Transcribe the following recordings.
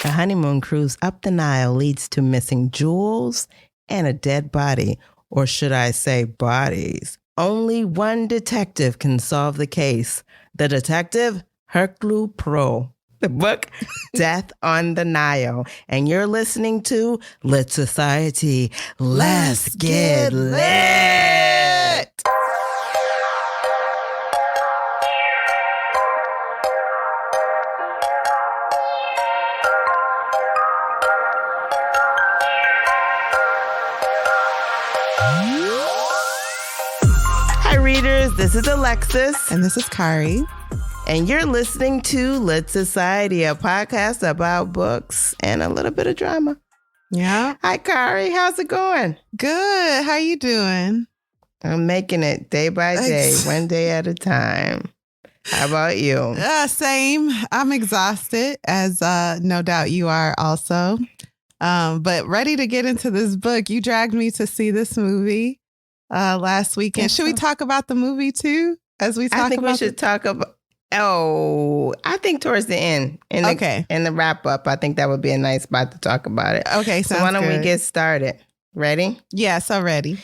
A honeymoon cruise up the Nile leads to missing jewels and a dead body, or should I say bodies. Only one detective can solve the case. The detective, Hercule Poirot. The book, Death on the Nile. And you're listening to Lit Society. Let's get lit! Hi, readers. This is Alexis. And this is Kari. And you're listening to Lit Society, a podcast about books and a little bit of drama. Yeah. Hi, Kari. How's it going? Good. How you doing? I'm making it day by day, one day at a time. How about you? Same. I'm exhausted, as no doubt you are also. But ready to get into this book. You dragged me to see this movie last weekend. Should we talk about the movie too? As we talk I think about we should talk about... I think towards the end, in the wrap up, I think that would be a nice spot to talk about it. Okay, so why don't we get started? Ready? Yeah, so ready.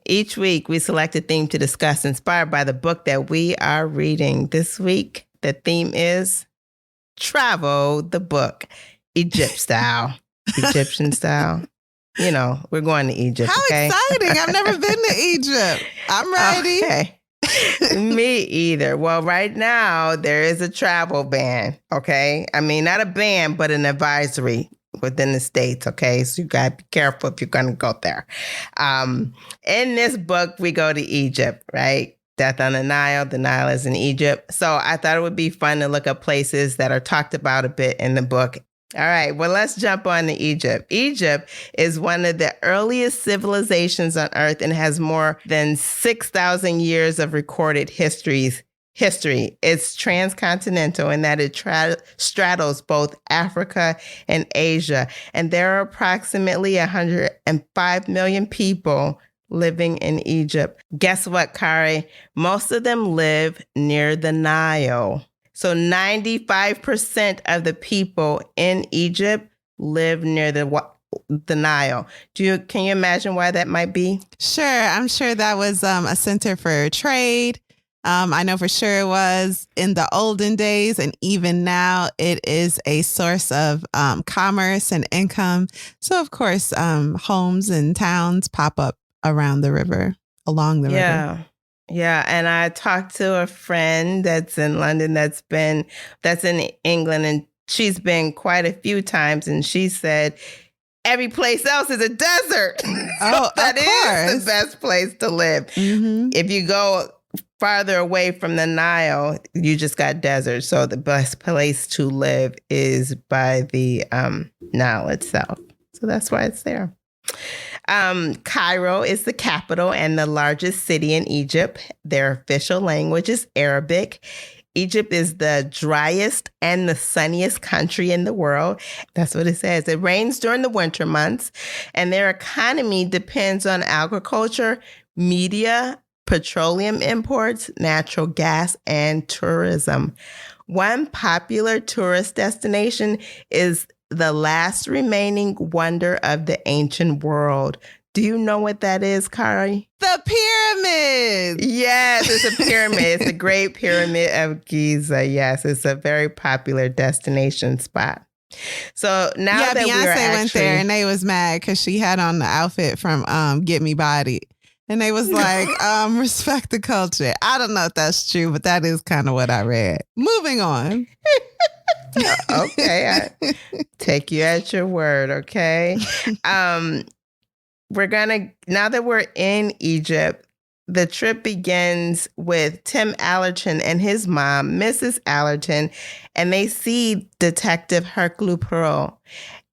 Each week, we select a theme to discuss inspired by the book that we are reading. This week, the theme is Travel the Book, Egypt style, Egyptian style. You know, we're going to Egypt. How exciting! I've never been to Egypt. I'm ready. Okay. Me either. Well, right now there is a travel ban. Okay. I mean, not a ban, but an advisory within the States. Okay. So you got to be careful if you're going to go there. In this book, we go to Egypt, right? Death on the Nile. The Nile is in Egypt. So I thought it would be fun to look up places that are talked about a bit in the book. All right, well, let's jump on to Egypt. Egypt is one of the earliest civilizations on Earth and has more than 6,000 years of recorded history. It's transcontinental in that it straddles both Africa and Asia. And there are approximately 105 million people living in Egypt. Guess what, Kari? Most of them live near the Nile. So 95% of the people in Egypt live near the Nile. Can you imagine why that might be? Sure. I'm sure that was a center for trade. I know for sure it was in the olden days, and even now it is a source of commerce and income. So, of course, homes and towns pop up around the river, along the river. Yeah, and I talked to a friend that's in London that's in England, and she's been quite a few times, and she said every place else is a desert. Oh, that is the best place to live. Mm-hmm. If you go farther away from the Nile, you just got desert. So the best place to live is by the Nile itself. So that's why it's there. Cairo is the capital and the largest city in Egypt. Their official language is Arabic. Egypt is the driest and the sunniest country in the world. That's what it says. It rains during the winter months, and their economy depends on agriculture, media, petroleum imports, natural gas, and tourism. One popular tourist destination is the last remaining wonder of the ancient world. Do you know what that is, Kari? The pyramids. Yes, it's a pyramid. It's the Great Pyramid of Giza. Yes, it's a very popular destination spot. So now that Beyonce went there and they was mad because she had on the outfit from Get Me Bodied. And they was like, respect the culture. I don't know if that's true, but that is kind of what I read. Moving on. Okay, I take you at your word, okay? Now that we're in Egypt, the trip begins with Tim Allerton and his mom, Mrs. Allerton, and they see Detective Hercule Poirot.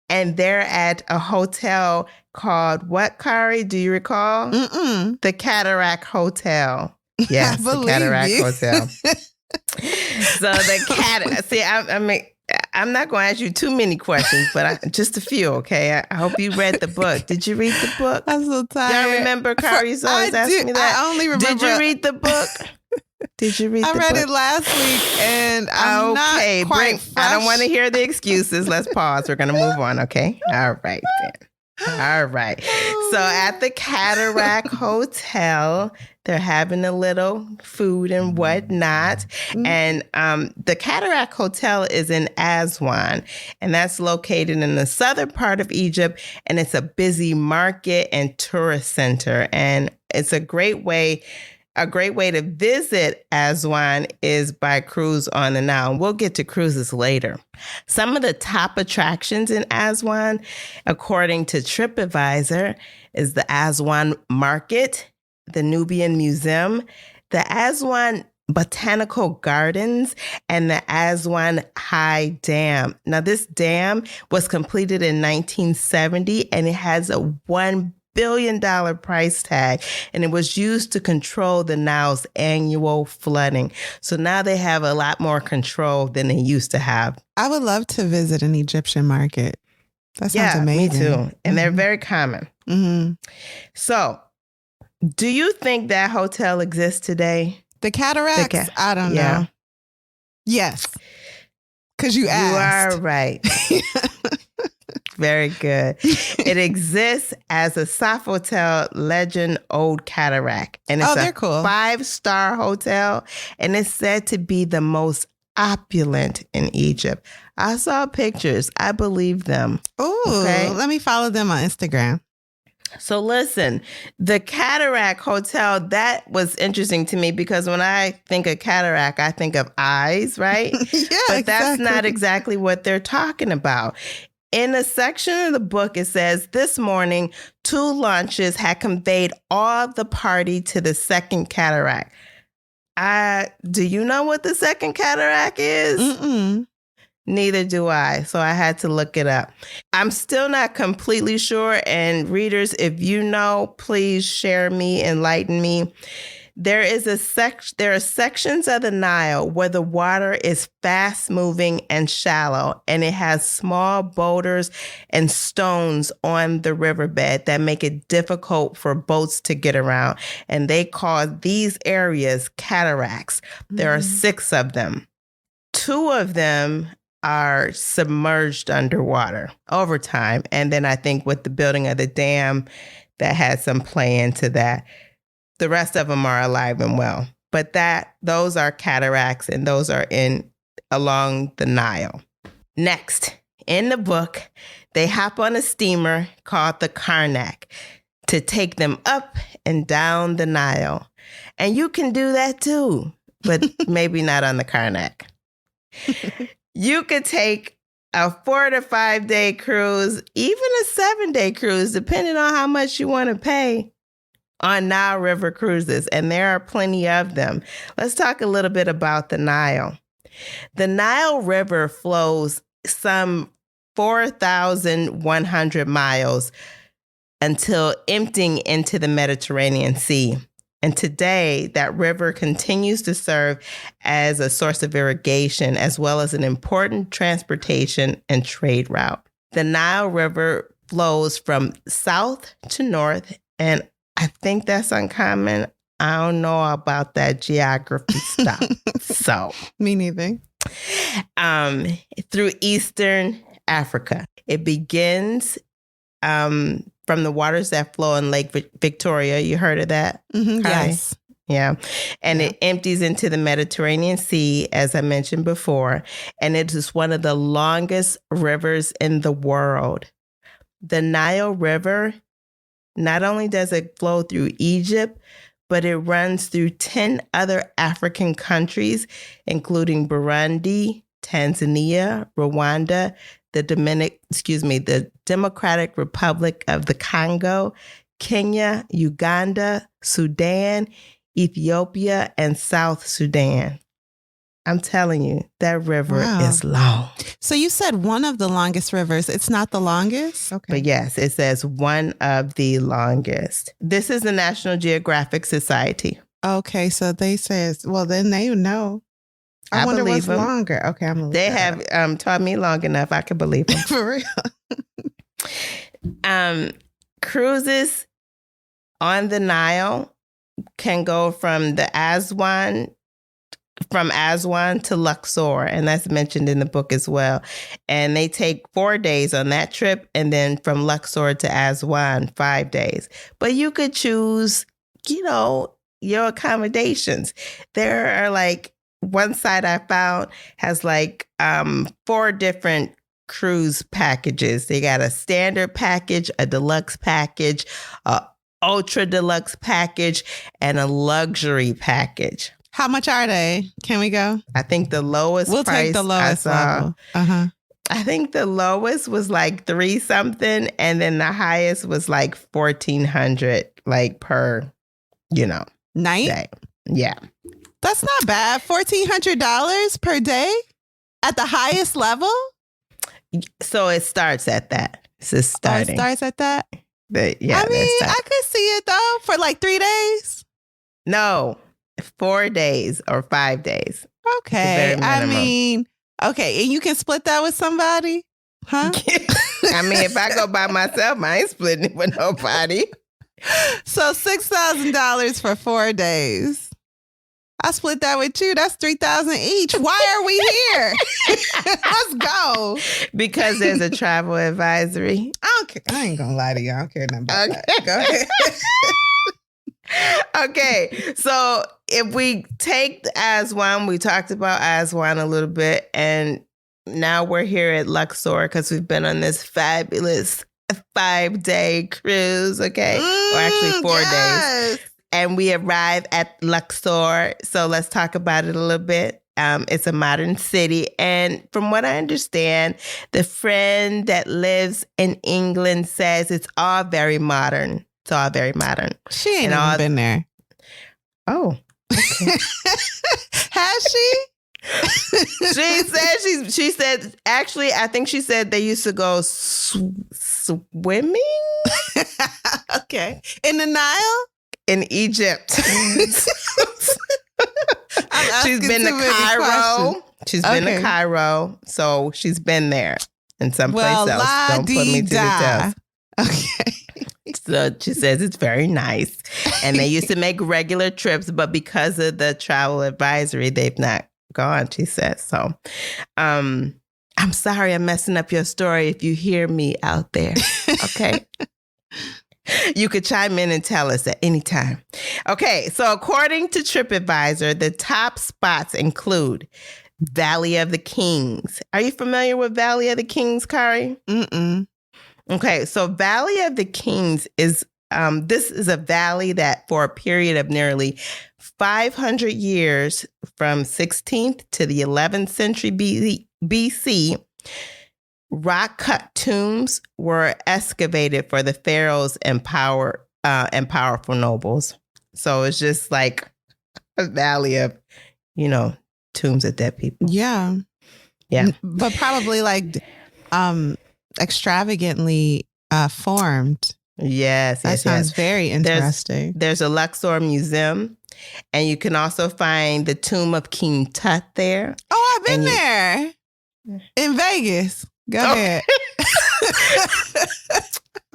And they're at a hotel called what, Kari? Do you recall? Mm-mm. The Cataract Hotel. Yes, the Cataract Hotel. So the I'm not going to ask you too many questions, but just a few, okay? I hope you read the book. Did you read the book? I'm so tired. Y'all remember Kari's always asking me that? I only remember. Did you read the book? Did you read I the read book? it last week and I'm not quite fresh. I don't want to hear the excuses. Let's pause. We're going to move on, okay? All right, then. All right. So at the Cataract Hotel, they're having a little food and whatnot. And the Cataract Hotel is in Aswan, and that's located in the southern part of Egypt. And it's a busy market and tourist center. And it's a great way to visit Aswan is by cruise on the Nile. And we'll get to cruises later. Some of the top attractions in Aswan, according to TripAdvisor, is the Aswan Market, the Nubian Museum, the Aswan Botanical Gardens, and the Aswan High Dam. Now, this dam was completed in 1970, and it has a $1 billion price tag, and it was used to control the Nile's annual flooding. So now they have a lot more control than they used to have. I would love to visit an Egyptian market. That sounds amazing. Me too. And they're very common. Mm-hmm. So, do you think that hotel exists today? The cataracts? I don't know. Yes. Because you asked. You are right. Very good. It exists as a Sofitel Legend Old Cataract. And it's they're cool. 5-star hotel. And it's said to be the most opulent in Egypt. I saw pictures. I believe them. Ooh, let me follow them on Instagram. So listen, the Cataract Hotel, that was interesting to me because when I think of cataract, I think of eyes, right? But that's not exactly what they're talking about. In a section of the book, it says, this morning, 2 launches had conveyed all the party to the second cataract. Do you know what the second cataract is? Mm-mm. Neither do I. So I had to look it up. I'm still not completely sure. And readers, if you know, please share me, enlighten me. There are sections of the Nile where the water is fast moving and shallow, and it has small boulders and stones on the riverbed that make it difficult for boats to get around. And they call these areas cataracts. There are 6 of them. 2 of them are submerged underwater over time. And then I think with the building of the dam, that had some play into that. The rest of them are alive and well. But those are cataracts, and those are along the Nile. Next, in the book, they hop on a steamer called the Karnak to take them up and down the Nile. And you can do that too, but maybe not on the Karnak. You could take a 4 to 5 day cruise, even a 7-day cruise, depending on how much you want to pay on Nile River cruises. And there are plenty of them. Let's talk a little bit about the Nile. The Nile River flows some 4,100 miles until emptying into the Mediterranean Sea. And today, that river continues to serve as a source of irrigation, as well as an important transportation and trade route. The Nile River flows from south to north, and I think that's uncommon. I don't know about that geography stuff. So, me neither. Through Eastern Africa. It begins from the waters that flow in Lake Victoria. You heard of that? Mm-hmm, yes. Yeah. And it empties into the Mediterranean Sea, as I mentioned before. And it is one of the longest rivers in the world. The Nile River, not only does it flow through Egypt, but it runs through 10 other African countries, including Burundi, Tanzania, Rwanda, the Democratic Republic of the Congo, Kenya, Uganda, Sudan, Ethiopia, and South Sudan. I'm telling you, that river is long. So you said one of the longest rivers. It's not the longest? Okay. But yes, it says one of the longest. This is the National Geographic Society. Okay, so they says, well, then they know. I wonder what's longer. Okay, I'm gonna look They have taught me long enough. I could believe them. For real. Cruises on the Nile can go from the Aswan from Aswan to Luxor, and that's mentioned in the book as well. And they take 4 days on that trip, and then from Luxor to Aswan, 5 days. But you could choose, your accommodations. There are like one site I found has like 4 different cruise packages. They got a standard package, a deluxe package, a ultra deluxe package, and a luxury package. How much are they? Can we go? I think the lowest We'll price take the lowest level. I think the lowest was like 3 something, and then the highest was like 1,400, like per, night. day. Yeah, That's not bad. $1,400 per day at the highest level. so it starts at that. It's just starting. It starts at that. But, yeah, I mean, I could see it though for like 3 days. No, 4 days or 5 days. Okay. The very I minimum. mean, okay. And you can split that with somebody? Huh? I mean, if I go by myself, I ain't splitting it with nobody. So $6,000 for 4 days. I split that with you. That's $3,000 each. Why are we here? Let's go. Because there's a travel advisory. I don't care. I ain't gonna lie to you. I don't care nothing about that. Go ahead. Okay, so if we take Aswan, we talked about Aswan a little bit, and now we're here at Luxor because we've been on this fabulous 5-day cruise, okay? Or actually 4 days. And we arrive at Luxor, so let's talk about it a little bit. It's a modern city, and from what I understand, the friend that lives in England says it's all very modern. It's all very modern. She ain't even been there. Oh. Okay. Has she? She said, actually, I think she said they used to go swimming. Okay. In the Nile? In Egypt. She's been to Cairo. Questions. She's been to Cairo. So she's been there and someplace else. Don't put me to the test. Okay. So she says it's very nice. And they used to make regular trips, but because of the travel advisory, they've not gone, she says. So I'm sorry I'm messing up your story if you hear me out there. Okay. You could chime in and tell us at any time. Okay, so according to TripAdvisor, the top spots include Valley of the Kings. Are you familiar with Valley of the Kings, Kari? Mm-mm. Okay, so Valley of the Kings is this is a valley that for a period of nearly 500 years, from 16th to the 11th century BC, rock-cut tombs were excavated for the pharaohs and powerful nobles. So it's just like a valley of, tombs of dead people. Yeah. Yeah. But probably like extravagantly formed. Yes. That sounds very interesting. There's a Luxor museum, and you can also find the tomb of King Tut there. Oh, I've been there in Vegas. Go ahead.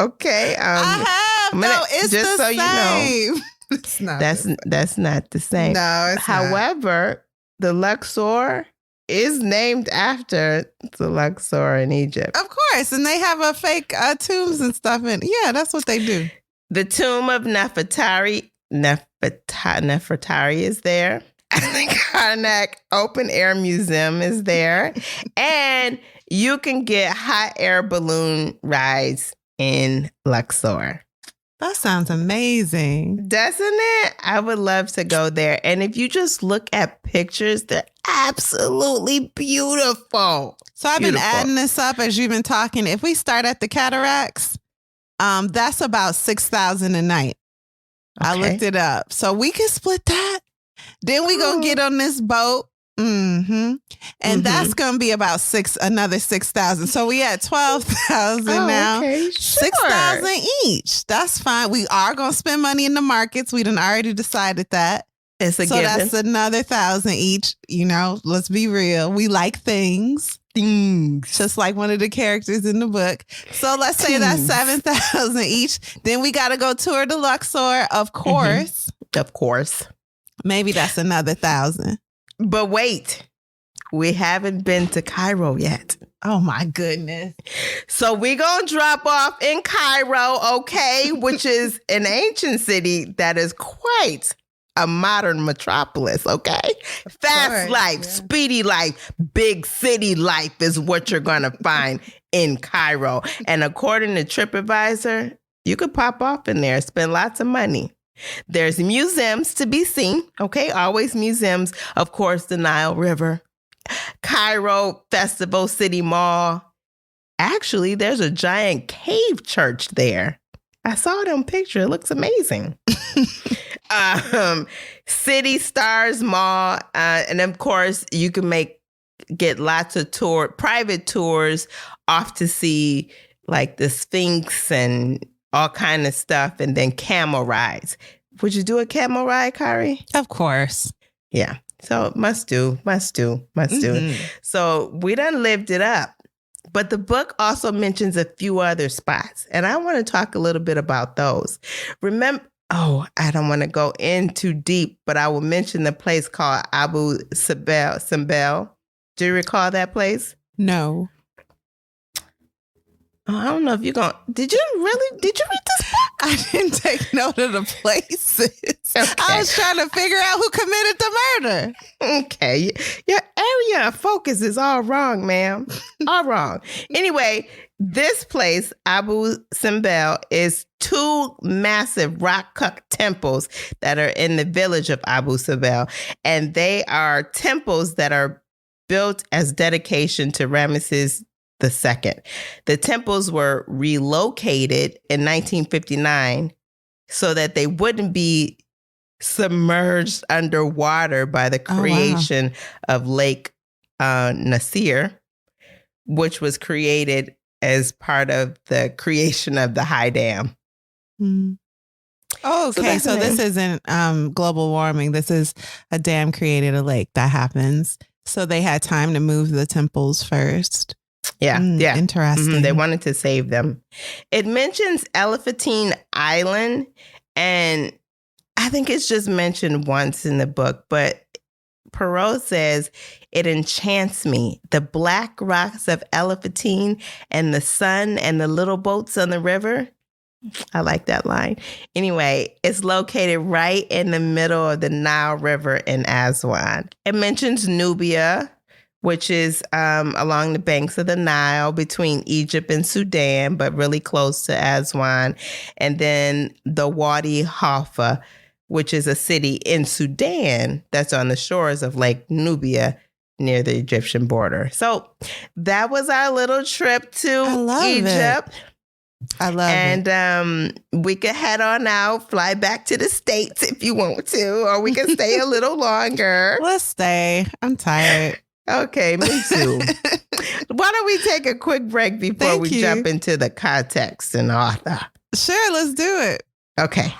Okay. I have. No, it's just the so same. You know, it's not. That's not the same. No, it's However, the Luxor is named after the Luxor in Egypt. Of course, and they have a fake tombs and stuff. And yeah, that's what they do. The tomb of Nefertari is there. The Karnak Open Air Museum is there. And you can get hot air balloon rides in Luxor. That sounds amazing. Doesn't it? I would love to go there. And if you just look at pictures, they're absolutely beautiful. So I've been adding this up as you've been talking. If we start at the cataracts, that's about $6,000 a night. Okay. I looked it up. So we can split that. Then we gonna get on this boat. Mm-hmm. And that's gonna be about another 6,000. So we at 12,000 now. Okay, sure. 6,000 each. That's fine. We are gonna spend money in the markets. We done already decided that. It's a given. That's another 1,000 each. Let's be real. We like things. Just like one of the characters in the book. So let's say that's 7,000 each. Then we got to go tour the Luxor, of course. Of course. Maybe that's another 1,000. But wait, we haven't been to Cairo yet. Oh my goodness. So we gonna drop off in Cairo, okay, which is an ancient city that is quite a modern metropolis, okay? Fast life, speedy life, big city life is what you're gonna find in Cairo. And according to TripAdvisor, you could pop off in there, spend lots of money. There's museums to be seen, okay? Always museums. Of course, the Nile River, Cairo Festival City Mall. Actually, there's a giant cave church there. I saw it on picture. It looks amazing. City Stars Mall. And of course, you can get lots of private tours off to see like the Sphinx and all kind of stuff. And then camel rides. Would you do a camel ride, Kari? Of course. Yeah. So must do. So we done lived it up. But the book also mentions a few other spots. And I want to talk a little bit about those. Remember, I don't want to go in too deep, but I will mention the place called Abu Simbel. Do you recall that place? No. I don't know if you're going. Did you read this book? I didn't take note of the places. Okay. I was trying to figure out who committed the murder. Okay. Your area of focus is all wrong, ma'am. All wrong. Anyway, this place, Abu Simbel, is 2 massive rock-cut temples that are in the village of Abu Simbel. And they are temples that are built as dedication to Ramesses II. The temples were relocated in 1959 so that they wouldn't be submerged underwater by the creation of Lake Nasser, which was created as part of the creation of the High Dam. Mm. Oh, okay. So this isn't global warming. This is a dam created a lake. That happens. So they had time to move the temples first. Yeah. Interesting. Mm-hmm. They wanted to save them. It mentions Elephantine Island, and I think it's just mentioned once in the book, but Poirot says, it enchants me. The black rocks of Elephantine and the sun and the little boats on the river. I like that line. Anyway, it's located right in the middle of the Nile River in Aswan. It mentions Nubia, which is along the banks of the Nile between Egypt and Sudan, but really close to Aswan. And then the Wadi Halfa, which is a city in Sudan that's on the shores of Lake Nubia near the Egyptian border. So that was our little trip to Egypt. I love it. And we could head on out, fly back to the States if you want to, or we can stay a little longer. Let's stay. I'm tired. Okay, me too. Why don't we take a quick break before we jump into the context and author? Sure, let's do it. Okay.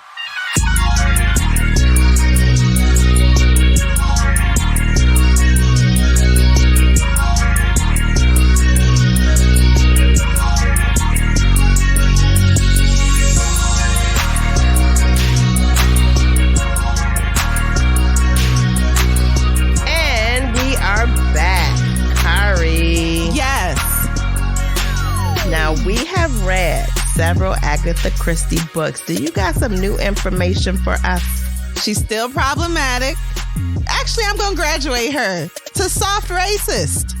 We have read several Agatha Christie books. Do you got some new information for us? She's still problematic. Actually, I'm going to graduate her to soft racist.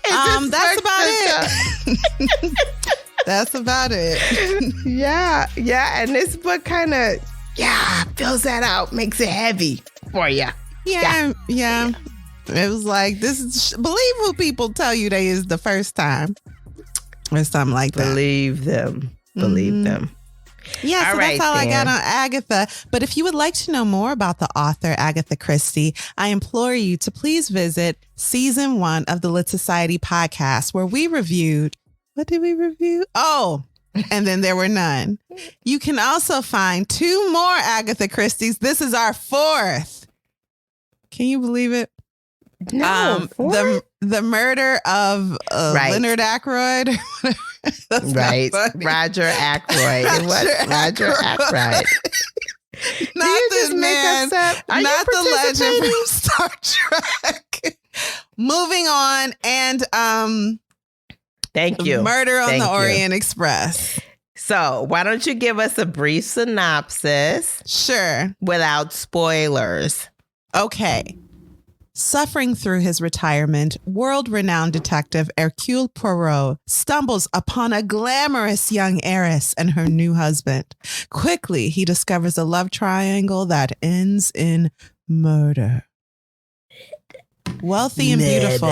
That's about it. That's about it. Yeah. And this book kind of, fills that out, makes it heavy for you. Yeah. It was like, believe who people tell you they is the first time. Or something like that. Believe them. Yeah, so that's all I got on Agatha. But if you would like to know more about the author, Agatha Christie, I implore you to please visit season 1 of the Lit Society podcast, where we reviewed, what did we review? Oh, and then there were none. You can also find 2 more Agatha Christies. This is our 4th. Can you believe it? No, the murder of Leonard Ackroyd. Right. Roger Ackroyd. It was Roger Ackroyd. Not you this just make man. us up? Are Not you the legend participating? from Star Trek. Moving on, and Thank you. Murder on Thank the you. Orient Express. So why don't you give us a brief synopsis Sure. without spoilers? Okay. Suffering through his retirement, world-renowned detective Hercule Poirot stumbles upon a glamorous young heiress and her new husband. Quickly, he discovers a love triangle that ends in murder. Wealthy and beautiful.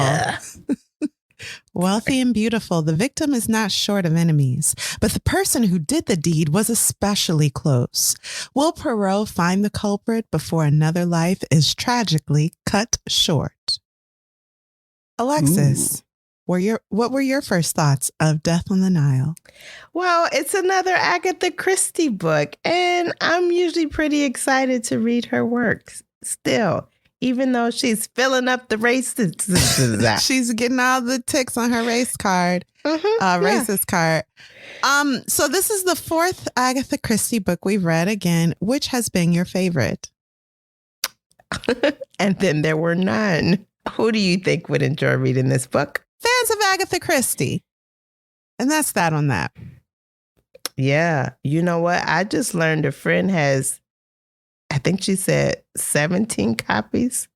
Wealthy and beautiful, the victim is not short of enemies, but the person who did the deed was especially close. Will Poirot find the culprit before another life is tragically cut short? Alexis, what were your first thoughts of Death on the Nile? Well, it's another Agatha Christie book, and I'm usually pretty excited to read her works still. Even though she's filling up the races. She's getting all the ticks on her race card, racist card. So this is the fourth Agatha Christie book we've read. Again, which has been your favorite? And then there were none. Who do you think would enjoy reading this book? Fans of Agatha Christie. And that's that on that. Yeah. You know what? I just learned a friend has, I think she said 17 copies.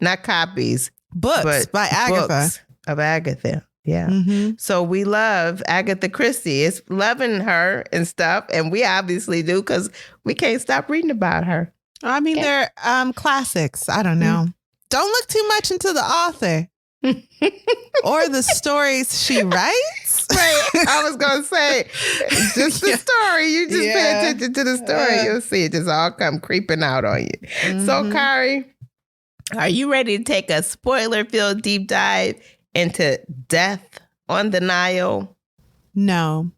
Not copies. Books but by Agatha. Books of Agatha. Yeah. Mm-hmm. So we love Agatha Christie. It's loving her and stuff. And we obviously do because we can't stop reading about her. I mean, they're classics. I don't know. Don't look too much into the author or the stories she writes. Right. I was going to say, just the story. You just pay attention to the story. You'll see it just all come creeping out on you. Mm-hmm. So, Kari, are you ready to take a spoiler-filled deep dive into Death on the Nile? No.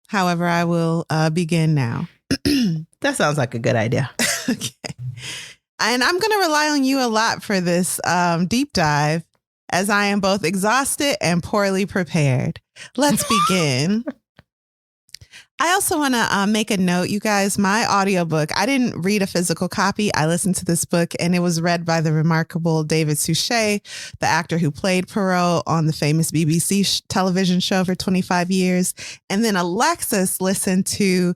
However, I will begin now. That sounds like a good idea. Okay. And I'm going to rely on you a lot for this deep dive, as I am both exhausted and poorly prepared. Let's begin. I also want to make a note, you guys, my audiobook, I didn't read a physical copy. I listened to this book and it was read by the remarkable David Suchet, the actor who played Poirot on the famous BBC television show for 25 years. And then Alexis listened to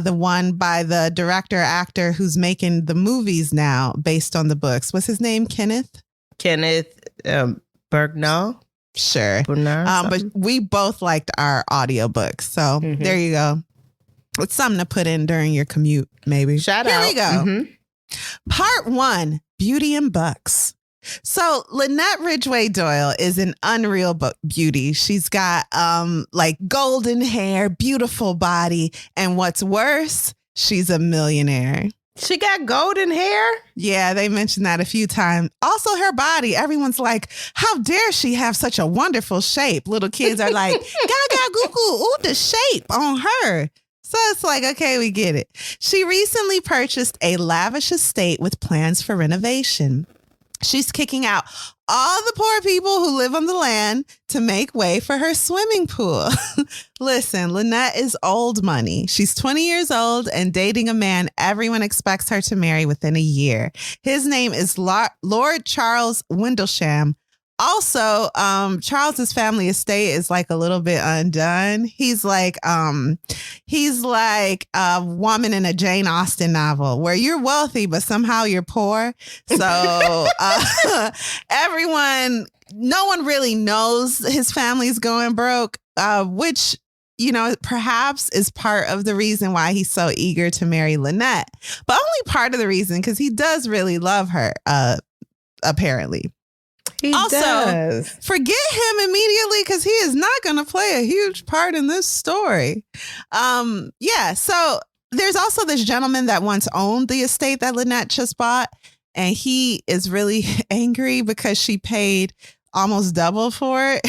the one by the director-actor who's making the movies now based on the books. What's his name? Kenneth Bergnaud? Sure. But we both liked our audiobooks. So there you go. It's something to put in during your commute, maybe. Shout out. Here we go. Part 1, Beauty and Books. So Lynette Ridgway Doyle is an unreal beauty. She's got like golden hair, beautiful body, and what's worse, she's a millionaire. She got golden hair? Yeah, they mentioned that a few times. Also, her body, everyone's like, how dare she have such a wonderful shape? Little kids are like, gaga goo goo, ooh, the shape on her. So it's like, okay, we get it. She recently purchased a lavish estate with plans for renovation. She's kicking out all the poor people who live on the land to make way for her swimming pool. Listen, Lynette is old money. She's 20 years old and dating a man everyone expects her to marry within a year. His name is Lord Charles Windlesham. Also, Charles's family estate is like a little bit undone. He's like a woman in a Jane Austen novel where you're wealthy, but somehow you're poor. So no one really knows his family's going broke, which, you know, perhaps is part of the reason why he's so eager to marry Lynette, but only part of the reason because he does really love her, apparently. He does. Forget him immediately because he is not going to play a huge part in this story. So there's also this gentleman that once owned the estate that Lynette just bought, and he is really angry because she paid almost double for it.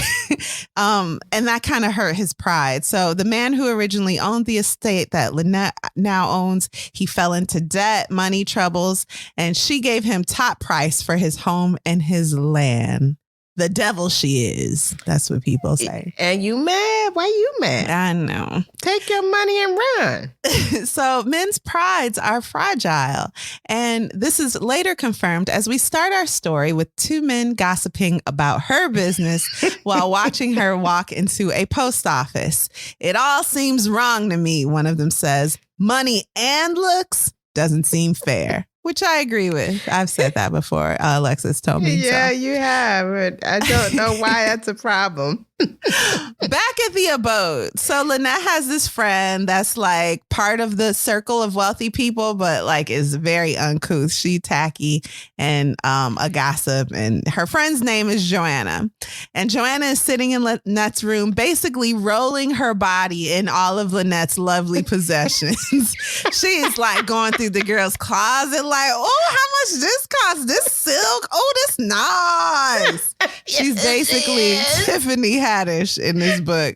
And that kind of hurt his pride. So the man who originally owned the estate that Lynette now owns, he fell into debt, money troubles, and she gave him top price for his home and his land. the devil she is. That's what people say. And you mad? Why you mad? I know. Take your money and run. So men's prides are fragile. And this is later confirmed as we start our story with two men gossiping about her business while watching her walk into a post office. It all seems wrong to me, one of them says. Money and looks doesn't seem fair. Which I agree with. I've said that before. Alexis told me. Yeah, so. you have. But I don't know why that's a problem. Back at the abode. So Lynette has this friend that's like part of the circle of wealthy people, but like is very uncouth. She tacky and a gossip. And her friend's name is Joanna. And Joanna is sitting in Lynette's room, basically rolling her body in all of Lynette's lovely possessions. She's like going through the girl's closet like, oh, how much this cost? This silk? Oh, this nice. She's basically Tiffany Haddish in this book.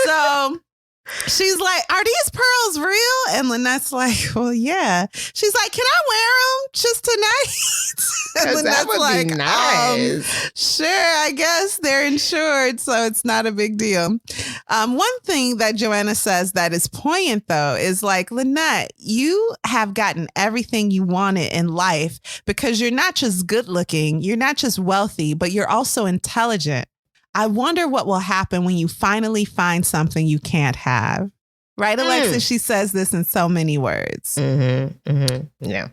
So she's like, are these pearls real? And Lynette's like, well, yeah. She's like, can I wear them just tonight? And Lynette's that would like, be nice. Sure, I guess they're insured, so it's not a big deal. One thing that Joanna says that is poignant, though, is like, Lynette, you have gotten everything you wanted in life because you're not just good looking, you're not just wealthy, but you're also intelligent. I wonder what will happen when you finally find something you can't have. Right, Alexis? She says this in so many words. Yeah.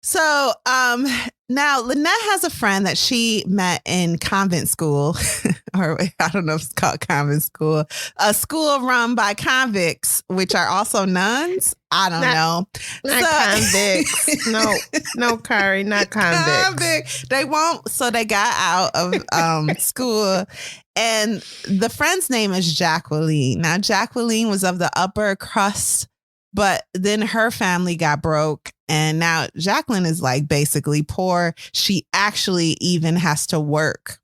So now Lynette has a friend that she met in convent school, or I don't know if it's called convent school, a school run by convicts, which are also nuns. I don't know. Not convicts. No, Kari, not convicts. They won't. So they got out of school. And the friend's name is Jacqueline. Now, Jacqueline was of the upper crust, but then her family got broke. And now Jacqueline is like basically poor. She actually even has to work.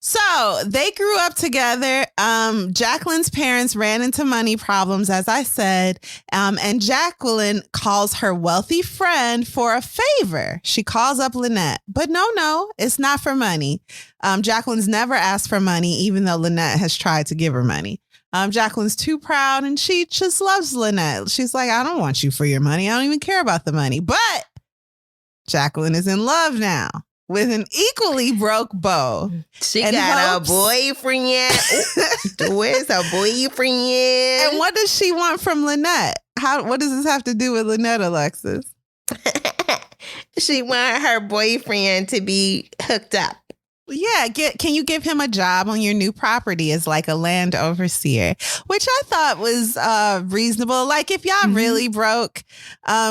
So they grew up together. Jacqueline's parents ran into money problems, as I said. And Jacqueline calls her wealthy friend for a favor. She calls up Lynette, but no, it's not for money. Jacqueline's never asked for money, even though Lynette has tried to give her money. Jacqueline's too proud and she just loves Lynette. She's like, I don't want you for your money. I don't even care about the money. But Jacqueline is in love now with an equally broke beau. She got a boyfriend. Where's her boyfriend? And what does she want from Lynette? What does this have to do with Lynette, Alexis? She want her boyfriend to be hooked up. Yeah, can you give him a job on your new property as like a land overseer, which I thought was reasonable. Like if y'all really broke,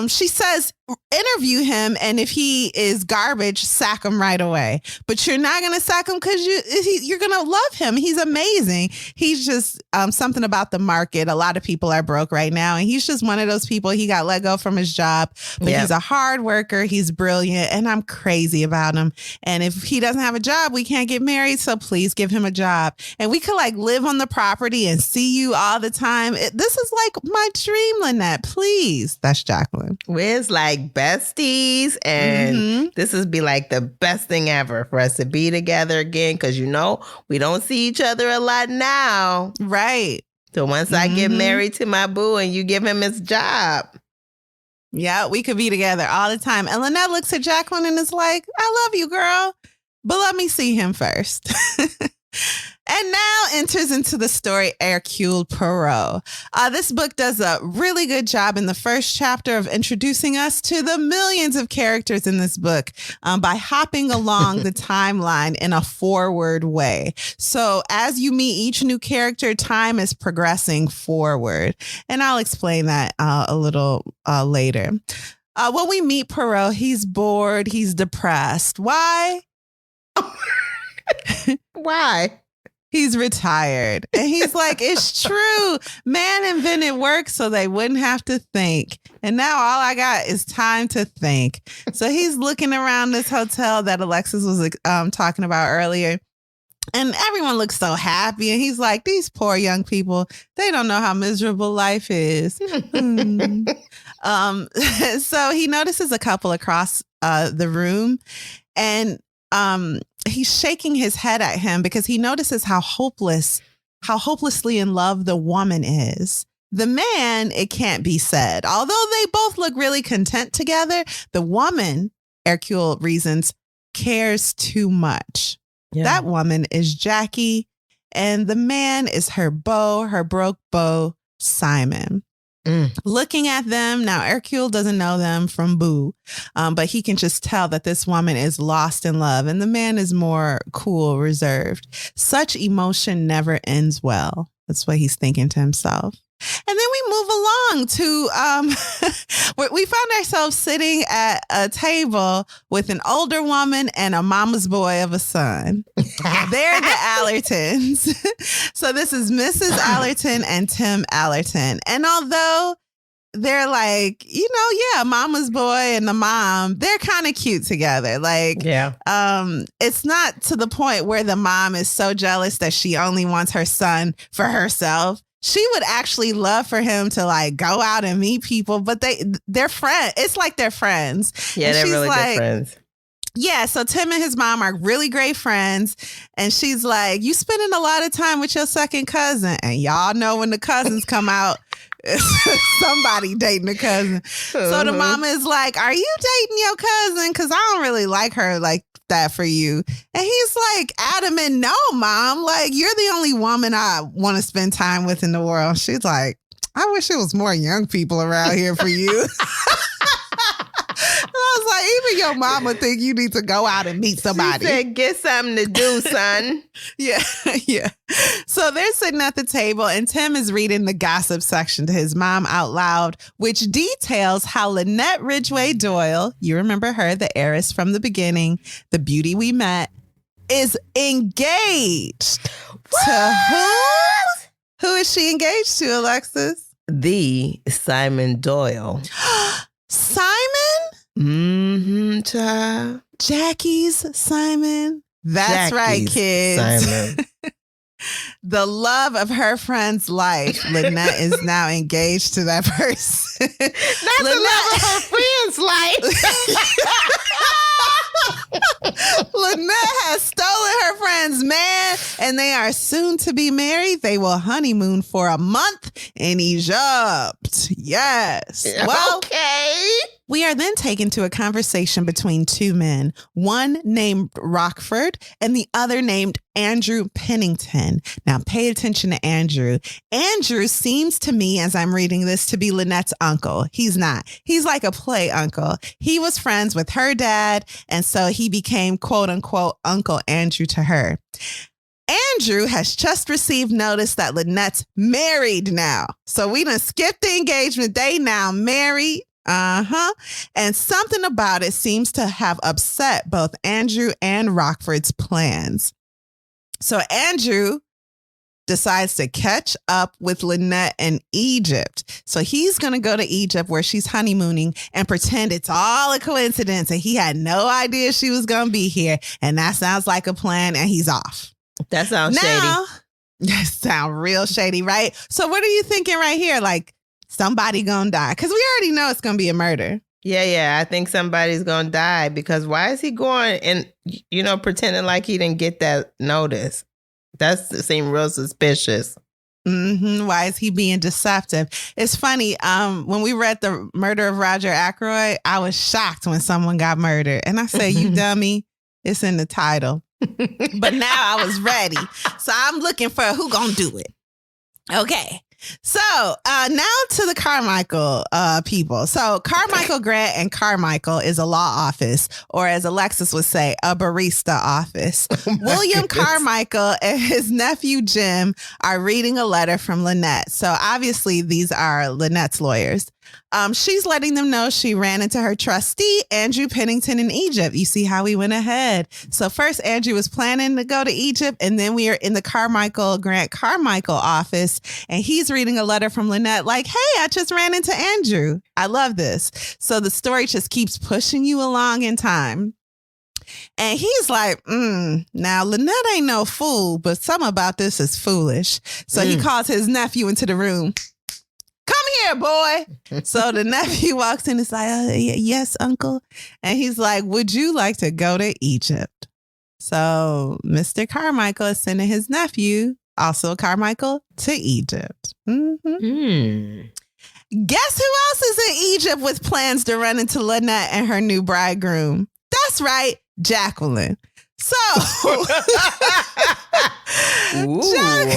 she says, interview him. And if he is garbage, sack him right away. But you're not going to sack him because you're going to love him. He's amazing. He's just something about the market. A lot of people are broke right now. And he's just one of those people. He got let go from his job, but he's a hard worker. He's brilliant. And I'm crazy about him. And if he doesn't have a job, we can't get married. So please give him a job. And we could like live on the property and see you all the time. This is like my dream, Lynette. Please. That's Jacqueline. We're like besties. And this would be like the best thing ever for us to be together again. Because, we don't see each other a lot now. Right. So once I get married to my boo and you give him his job. Yeah, we could be together all the time. And Lynette looks at Jacqueline and is like, I love you, girl. But let me see him first. And now enters into the story Hercule Poirot. This book does a really good job in the first chapter of introducing us to the millions of characters in this book by hopping along the timeline in a forward way. So as you meet each new character, time is progressing forward. And I'll explain that a little later. When we meet Poirot, he's bored, he's depressed. Why? Why? He's retired. And he's like, it's true. Man invented work so they wouldn't have to think. And now all I got is time to think. So he's looking around this hotel that Alexis was talking about earlier. And everyone looks so happy. And he's like, these poor young people, they don't know how miserable life is. So he notices a couple across the room. And he's shaking his head at him because he notices how hopelessly in love the woman is. The man, it can't be said. Although they both look really content together, the woman, Hercule reasons, cares too much. Yeah. That woman is Jackie, and the man is her broke beau, Simon. Looking at them, now Hercule doesn't know them from Boo, but he can just tell that this woman is lost in love, and the man is more cool, reserved. Such emotion never ends well. That's what he's thinking to himself. And then we move along to, we found ourselves sitting at a table with an older woman and a mama's boy of a son. They're the Allertons. So this is Mrs. Allerton and Tim Allerton. And although they're like, mama's boy and the mom, they're kind of cute together. Like, it's not to the point where the mom is so jealous that she only wants her son for herself. She would actually love for him to like go out and meet people, but they're friends. It's like they're friends. Yeah, and they're really good friends. Yeah, so Tim and his mom are really great friends. And she's like, you spending a lot of time with your second cousin. And y'all know when the cousins come out, somebody dating a cousin. So the mama is like, are you dating your cousin? Because I don't really like her like that for you. And he's like adamant, no, mom, like you're the only woman I want to spend time with in the world. She's like, I wish it was more young people around here for you. I was like, even your mama think you need to go out and meet somebody. She said, get something to do, son. Yeah. So they're sitting at the table and Tim is reading the gossip section to his mom out loud, which details how Lynette Ridgway Doyle, you remember her, the heiress from the beginning, the beauty we met, is engaged. What? To who? Who is she engaged to, Alexis? The Simon Doyle. Simon? Child. Jackie's Simon. That's Jackie's right, kids. Simon. The love of her friend's life. Lynette is now engaged to that person. That's Lynette. The love of her friend's life. Lynette has stolen her friend's man, and they are soon to be married. They will honeymoon for a month in Egypt. Yes. Well, okay. We are then taken to a conversation between two men, one named Rockford and the other named Andrew Pennington. Now, pay attention to Andrew. Andrew seems to me, as I'm reading this, to be Lynette's uncle. He's not. He's like a play uncle. He was friends with her dad, and so he became, quote unquote, Uncle Andrew to her. Andrew has just received notice that Lynette's married now. So we done skipped the engagement. They now married. And something about it seems to have upset both Andrew and Rockford's plans. So Andrew decides to catch up with Lynette in Egypt. So he's going to go to Egypt where she's honeymooning and pretend it's all a coincidence and he had no idea she was going to be here. And that sounds like a plan, and he's off. That sounds shady. That sounds real shady, right? So what are you thinking right here? Like, somebody gonna die? Because we already know it's gonna be a murder. Yeah. I think somebody's gonna die, because why is he going and, pretending like he didn't get that notice? That seems real suspicious. Why is he being deceptive? It's funny. When we read The Murder of Roger Ackroyd, I was shocked when someone got murdered. And I said, you dummy, it's in the title. But now I was ready. So I'm looking for who gonna do it. Okay. So now to the Carmichael people. So Carmichael Grant and Carmichael is a law office, or as Alexis would say, a barista office. William Carmichael and his nephew Jim are reading a letter from Lynette. So obviously these are Lynette's lawyers. She's letting them know she ran into her trustee, Andrew Pennington, in Egypt. You see how we went ahead. So first, Andrew was planning to go to Egypt, and then we are in the Grant Carmichael office, and he's reading a letter from Lynette like, hey, I just ran into Andrew. I love this. So the story just keeps pushing you along in time. And he's like, now Lynette ain't no fool, but something about this is foolish. So he calls his nephew into the room. Come here, boy. So the nephew walks in and is like, yes, uncle. And he's like, would you like to go to Egypt? So Mr. Carmichael is sending his nephew, also Carmichael, to Egypt. Mm-hmm. Guess who else is in Egypt with plans to run into Lynette and her new bridegroom? That's right, Jacqueline. So Jacqueline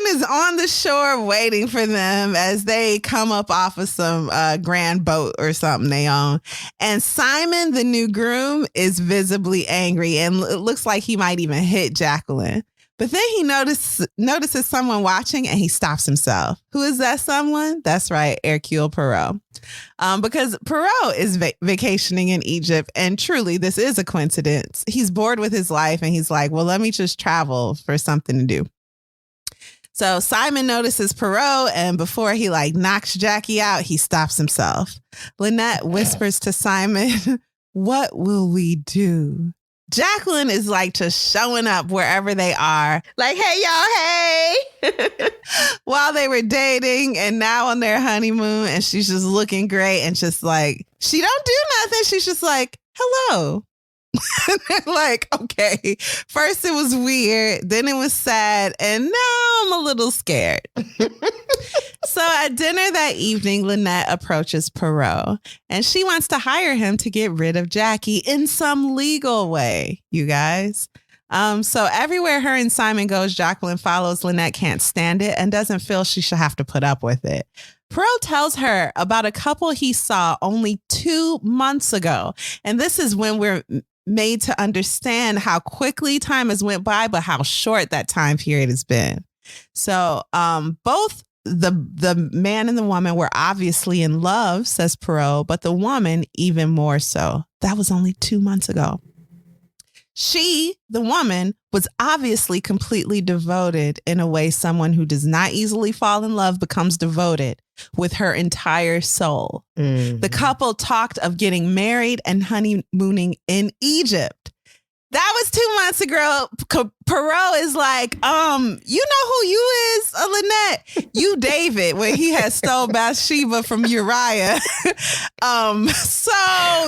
is on the shore waiting for them as they come up off of some grand boat or something they own. And Simon, the new groom, is visibly angry and it looks like he might even hit Jacqueline. But then he notices someone watching and he stops himself. Who is that someone? That's right, Hercule Poirot. Because Poirot is vacationing in Egypt. And truly, this is a coincidence. He's bored with his life and he's like, well, let me just travel for something to do. So Simon notices Poirot and before he knocks Jackie out, he stops himself. Lynette whispers to Simon, what will we do? Jacqueline is just showing up wherever they are. Like, hey, y'all, hey. While they were dating and now on their honeymoon. And she's just looking great. And just she don't do nothing. She's just like, hello. Okay. First it was weird. Then it was sad. And now I'm a little scared. So at dinner that evening, Lynette approaches Poirot and she wants to hire him to get rid of Jackie in some legal way, you guys. So everywhere her and Simon goes, Jacqueline follows. Lynette can't stand it and doesn't feel she should have to put up with it. Poirot tells her about a couple he saw only 2 months ago. And this is when we're made to understand how quickly time has went by, but how short that time period has been. So both the man and the woman were obviously in love, says Poirot, but the woman even more so. That was only 2 months ago. She, the woman, was obviously completely devoted in a way someone who does not easily fall in love becomes devoted with her entire soul. Mm-hmm. The couple talked of getting married and honeymooning in Egypt. That was 2 months ago. Poirot is like, you know who you is, Lynette? You David, when he had stole Bathsheba from Uriah. So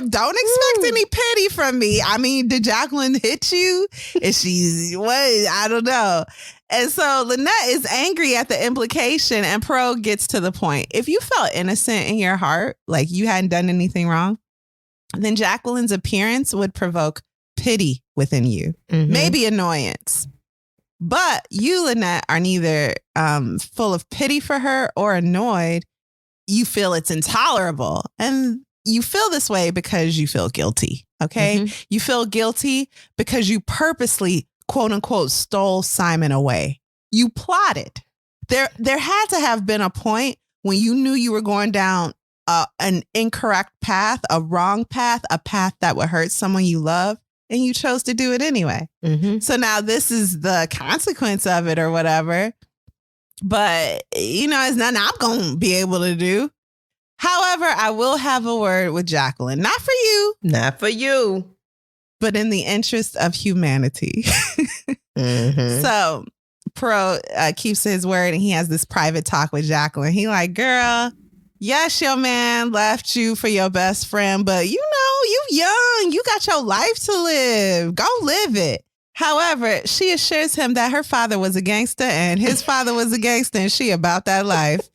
don't expect any pity from me. I mean, did Jacqueline hit you? Is she, what? I don't know. And so Lynette is angry at the implication and Poirot gets to the point. If you felt innocent in your heart, like you hadn't done anything wrong, then Jacqueline's appearance would provoke pity within you, maybe annoyance. But you, Lynette, are neither full of pity for her or annoyed. You feel it's intolerable. And you feel this way because you feel guilty. Okay. Mm-hmm. You feel guilty because you purposely, quote unquote, stole Simon away. You plotted. There had to have been a point when you knew you were going down an incorrect path, a wrong path, a path that would hurt someone you love. And you chose to do it anyway. Mm-hmm. So now this is the consequence of it or whatever. But, it's nothing I'm going to be able to do. However, I will have a word with Jacqueline. Not for you. Not for you. But in the interest of humanity. Mm-hmm. So Poirot keeps his word and he has this private talk with Jacqueline. He like, girl, yes, your man left you for your best friend, but you young, you got your life to live. Go live it. However, she assures him that her father was a gangster and his father was a gangster and she about that life.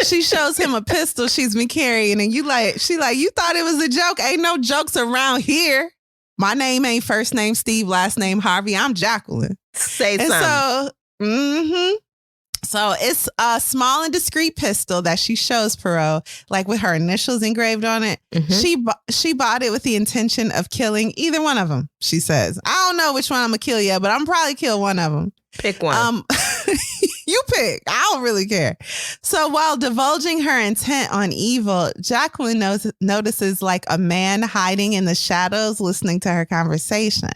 She shows him a pistol she's been carrying and she you thought it was a joke. Ain't no jokes around here. My name ain't first name Steve, last name Harvey. I'm Jacqueline. Say something. So it's a small and discreet pistol that she shows Poirot, with her initials engraved on it. Mm-hmm. She bought it with the intention of killing either one of them, she says. I don't know which one I'm going to kill yet, but I'm probably kill one of them. Pick one. You pick. I don't really care. So while divulging her intent on evil, Jacqueline notices a man hiding in the shadows listening to her conversation.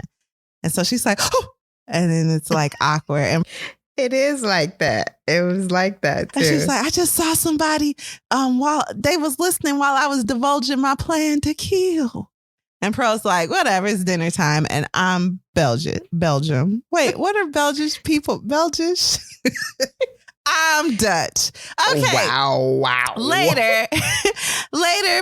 And so she's like, oh, and then it's awkward. And it is like that. It was like that too. And she's like, I just saw somebody while they was listening while I was divulging my plan to kill. And Poirot's like, whatever, it's dinner time. And I'm Belgium. Wait, what are Belgish people? Belgish? I'm Dutch. Okay. Wow. Later,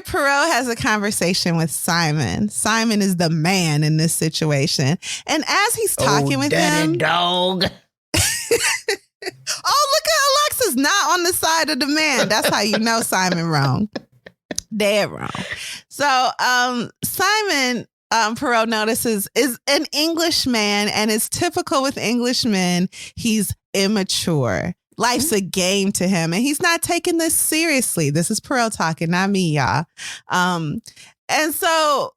Poirot has a conversation with Simon. Simon is the man in this situation. And as he's talking with him... dog. Oh, look at Alexis not on the side of the man. That's how you know Simon wrong. Dead wrong. So Simon... Poirot notices is an Englishman, and it's typical with Englishmen. He's immature. Life's a game to him, and he's not taking this seriously. This is Poirot talking, not me, y'all. And so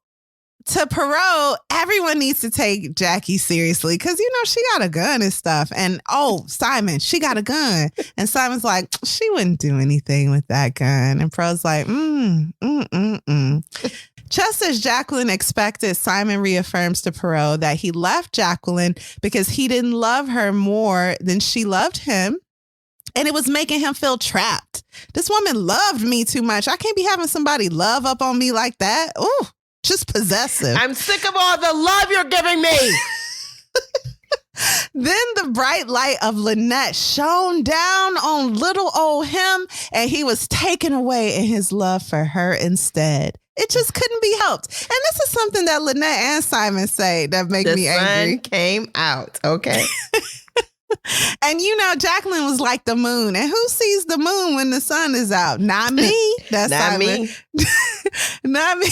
to Poirot, everyone needs to take Jackie seriously because, she got a gun and stuff. And, Simon, she got a gun. And Simon's like, she wouldn't do anything with that gun. And Poirot's like, Just as Jacqueline expected, Simon reaffirms to Poirot that he left Jacqueline because he didn't love her more than she loved him. And it was making him feel trapped. This woman loved me too much. I can't be having somebody love up on me like that. Ooh, just possessive. I'm sick of all the love you're giving me. Then the bright light of Lynette shone down on little old him, and he was taken away in his love for her instead. It just couldn't be helped. And this is something that Lynette and Simon say that make me angry. The sun came out. Okay. And Jacqueline was like the moon. And who sees the moon when the sun is out? Not me. That's Not Simon. me. Not me.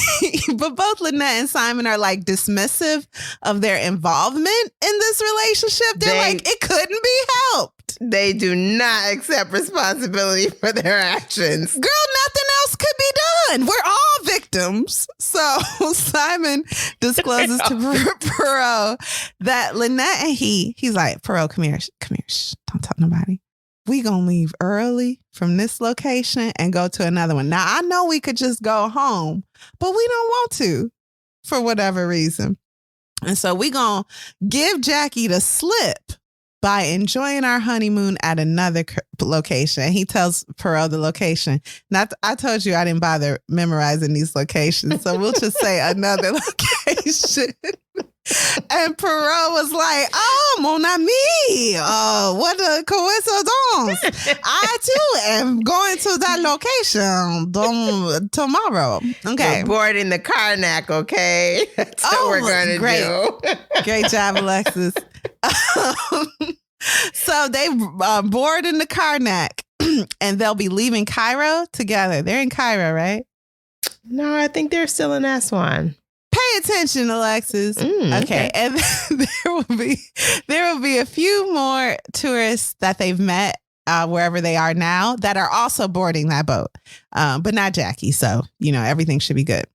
But both Lynette and Simon are like dismissive of their involvement in this relationship. They're like, it couldn't be helped. They do not accept responsibility for their actions. Girl, nothing else could be done. We're all victims. So Simon discloses to Poirot that Lynette and he's like, Poirot, come here. Shh, don't tell nobody. We gonna leave early from this location and go to another one. Now, I know we could just go home, but we don't want to for whatever reason. And so we gonna give Jackie the slip by enjoying our honeymoon at another location. He tells Poirot the location. I told you I didn't bother memorizing these locations, so we'll just say another location. And Poirot was like, oh, mon ami, what a coincidence. I, too, am going to that location tomorrow. Okay. We're boarding the Karnak, okay? That's what we're going to do. Great job, Alexis. So they board in the Karnak, and they'll be leaving Cairo together. They're in Cairo, right? No, I think they're still in Aswan. Pay attention, Alexis. Okay. And there will be a few more tourists that they've met wherever they are now that are also boarding that boat, but not Jackie. So, everything should be good.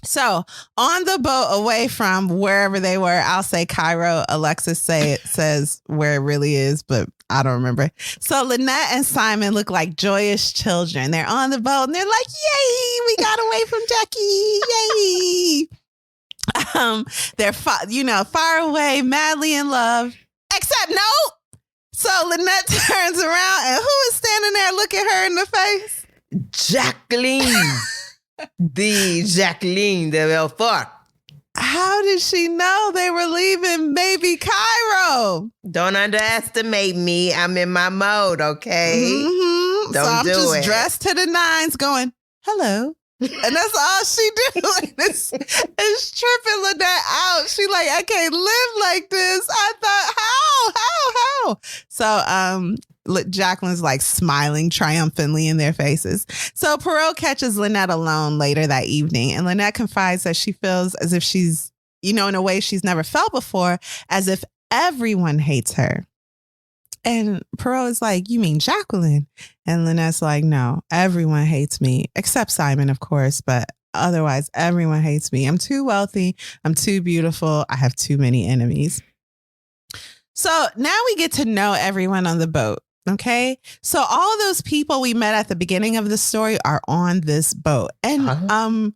So on the boat away from wherever they were, I'll say Cairo. Alexis says where it really is, but I don't remember. So Lynette and Simon look like joyous children. They're on the boat and they're like, yay, we got away from Jackie. Yay. They're, far away, madly in love, except no. So Lynette turns around and who is standing there looking her in the face? Jacqueline. The Jacqueline de Belfort. How did she know they were leaving baby Cairo? Don't underestimate me. I'm in my mode, okay? Mm-hmm. Don't so I'm do just it. Dressed to the nines going, hello. And that's all she doing. It's tripping Lynette out. She like, I can't live like this. I thought, how? So Jacqueline's like smiling triumphantly in their faces. So Poirot catches Lynette alone later that evening, and Lynette confides that she feels as if she's, in a way she's never felt before, as if everyone hates her. And Poirot is like, you mean Jacqueline? And Lynette's like, no, everyone hates me, except Simon, of course, but otherwise everyone hates me. I'm too wealthy. I'm too beautiful. I have too many enemies. So now we get to know everyone on the boat. Okay. So all those people we met at the beginning of the story are on this boat. And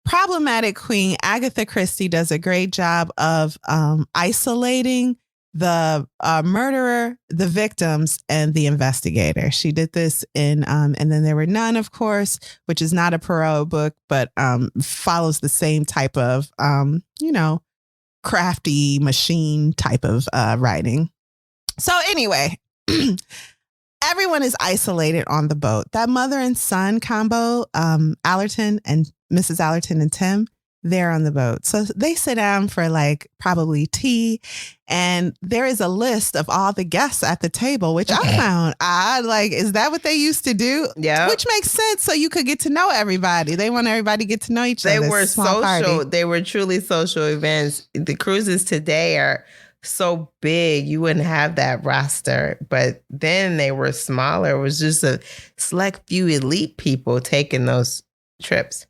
problematic queen Agatha Christie does a great job of isolating the murderer, the victims, and the investigator. She did this in And Then There Were None, of course, which is not a Poirot book, but follows the same type of, crafty machine type of writing. So anyway, everyone is isolated on the boat. That mother and son combo, Allerton and Mrs. Allerton and Tim, they're on the boat. So they sit down for like probably tea. And there is a list of all the guests at the table, which I found odd. Like, is that what they used to do? Yeah. Which makes sense. So you could get to know everybody. They want everybody to get to know each other. They were social. Party. They were truly social events. The cruises today are so big, you wouldn't have that roster. But then they were smaller. It was just a select few elite people taking those trips.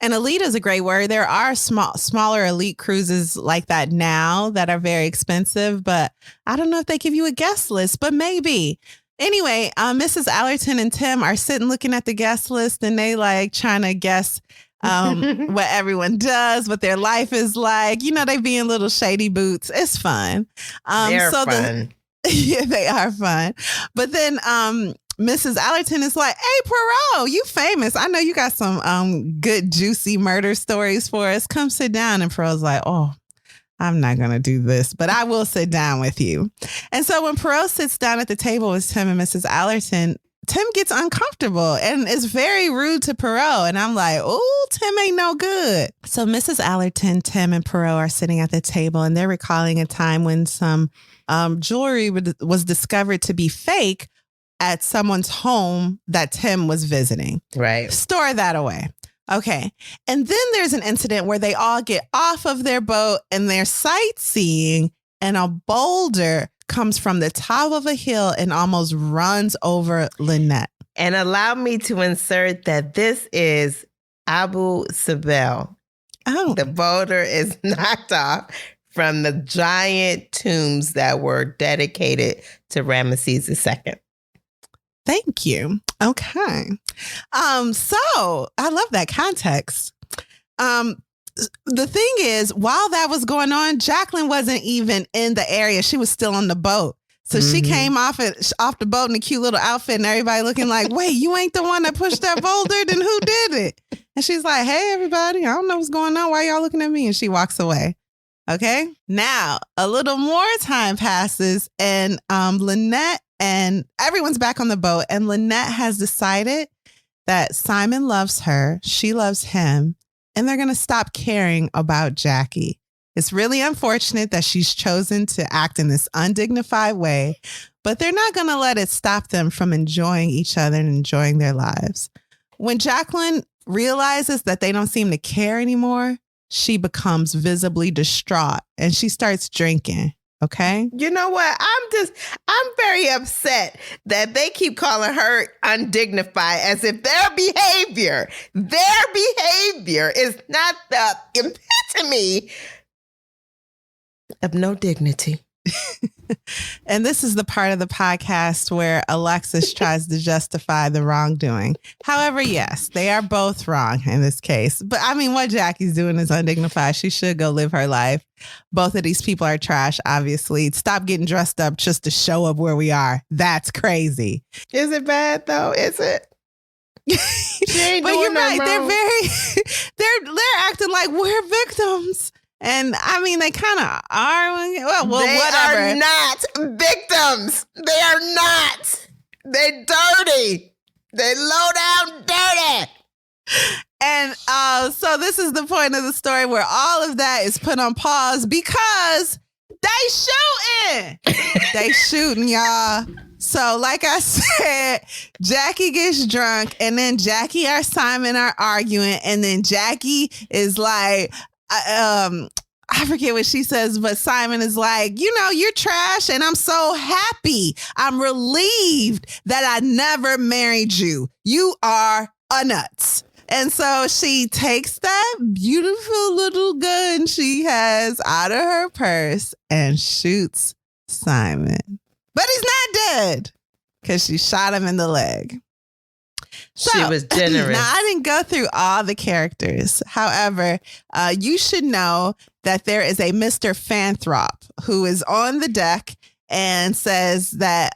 And elite is a great word. There are smaller elite cruises like that now that are very expensive, but I don't know if they give you a guest list, but maybe. Anyway, Mrs. Allerton and Tim are sitting looking at the guest list and they like trying to guess what everyone does, what their life is like. You know, they be in little shady boots. It's fun. They're fun. Yeah, they are fun. But then Mrs. Allerton is like, hey, Poirot, you famous. I know you got some good, juicy murder stories for us. Come sit down. And Poirot's like, oh, I'm not going to do this, but I will sit down with you. And so when Poirot sits down at the table with Tim and Mrs. Allerton, Tim gets uncomfortable and is very rude to Poirot. And I'm like, oh, Tim ain't no good. So Mrs. Allerton, Tim, and Poirot are sitting at the table and they're recalling a time when some jewelry was discovered to be fake at someone's home that Tim was visiting. Right. Store that away. Okay. And then there's an incident where they all get off of their boat and they're sightseeing and a boulder comes from the top of a hill and almost runs over Lynette. And allow me to insert that this is Abu Simbel. Oh. The boulder is knocked off from the giant tombs that were dedicated to Ramesses II. Thank you. Okay. So I love that context. The thing is, while that was going on, Jacqueline wasn't even in the area. She was still on the boat. So she came off the boat in a cute little outfit and everybody looking like, wait, you ain't the one that pushed that boulder? Then who did it? And she's like, hey, everybody, I don't know what's going on. Why y'all looking at me? And she walks away. Okay. Now, a little more time passes and Lynette and everyone's back on the boat. And Lynette has decided that Simon loves her. She loves him. And they're going to stop caring about Jackie. It's really unfortunate that she's chosen to act in this undignified way, but they're not going to let it stop them from enjoying each other and enjoying their lives. When Jacqueline realizes that they don't seem to care anymore, she becomes visibly distraught and she starts drinking. Okay. You know what? I'm very upset that they keep calling her undignified as if their behavior is not the epitome of no dignity. And this is the part of the podcast where Alexis tries to justify the wrongdoing. However, yes, they are both wrong in this case. But I mean, what Jackie's doing is undignified. She should go live her life. Both of these people are trash, obviously. Stop getting dressed up just to show up where we are. That's crazy. Is it bad though? Is it? But you're right. They're acting like we're victims. And I mean, they kind of are. Well, they whatever. Are not victims. They are not. They're dirty. They low down dirty. And so this is the point of the story where all of that is put on pause because they shooting, y'all. So like I said, Jackie gets drunk and then Jackie and Simon are arguing. And then Jackie is like, I forget what she says, but Simon is like, you know, you're trash and I'm so happy. I'm relieved that I never married you. You are a nuts. And so she takes that beautiful little gun she has out of her purse and shoots Simon. But he's not dead because she shot him in the leg. So, she was generous. Now, I didn't go through all the characters. However, you should know that there is a Mr. Fanthrop who is on the deck and says that,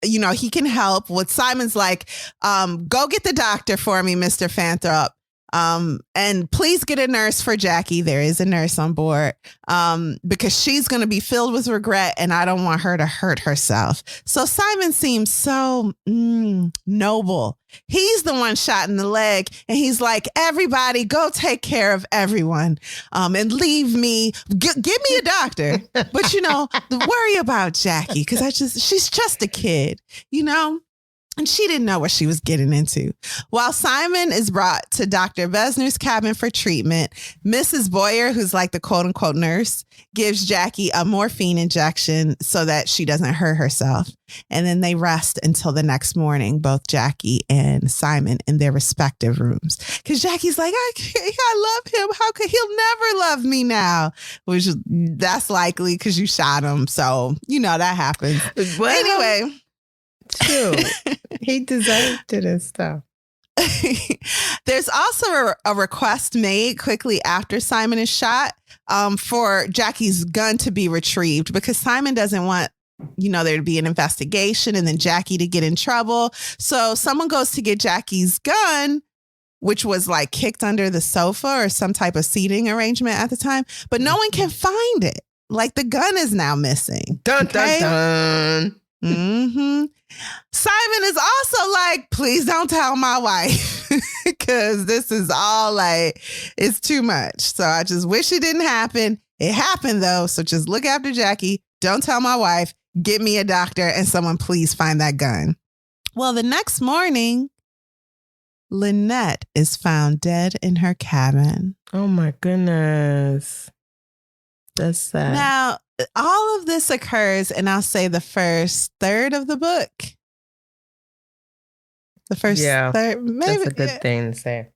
you know, he can help. What Simon's like, go get the doctor for me, Mr. Fanthrop. And please get a nurse for Jackie. There is a nurse on board because she's going to be filled with regret and I don't want her to hurt herself. So Simon seems so noble. He's the one shot in the leg and he's like, everybody go take care of everyone and leave me. Give me a doctor. But, worry about Jackie because she's just a kid, And she didn't know what she was getting into. While Simon is brought to Dr. Besner's cabin for treatment, Mrs. Boyer, who's like the quote unquote nurse, gives Jackie a morphine injection so that she doesn't hurt herself. And then they rest until the next morning, both Jackie and Simon in their respective rooms. Because Jackie's like, I love him. How could he'll never love me now? Which that's likely because you shot him. So, that happens. Well, anyway. Shoot, he deserved it and stuff. There's also a request made quickly after Simon is shot for Jackie's gun to be retrieved because Simon doesn't want, there to be an investigation and then Jackie to get in trouble. So someone goes to get Jackie's gun, which was like kicked under the sofa or some type of seating arrangement at the time, but no one can find it. Like the gun is now missing. Dun, dun, dun. Mm-hmm. Simon is also like, please don't tell my wife because this is all like, it's too much. So I just wish it didn't happen. It happened though. So just look after Jackie. Don't tell my wife. Get me a doctor and someone please find that gun. Well, the next morning, Lynette is found dead in her cabin. Oh my goodness. That's sad. Now, all of this occurs, and I'll say the first third of the book. The first third, maybe. That's a good thing to say.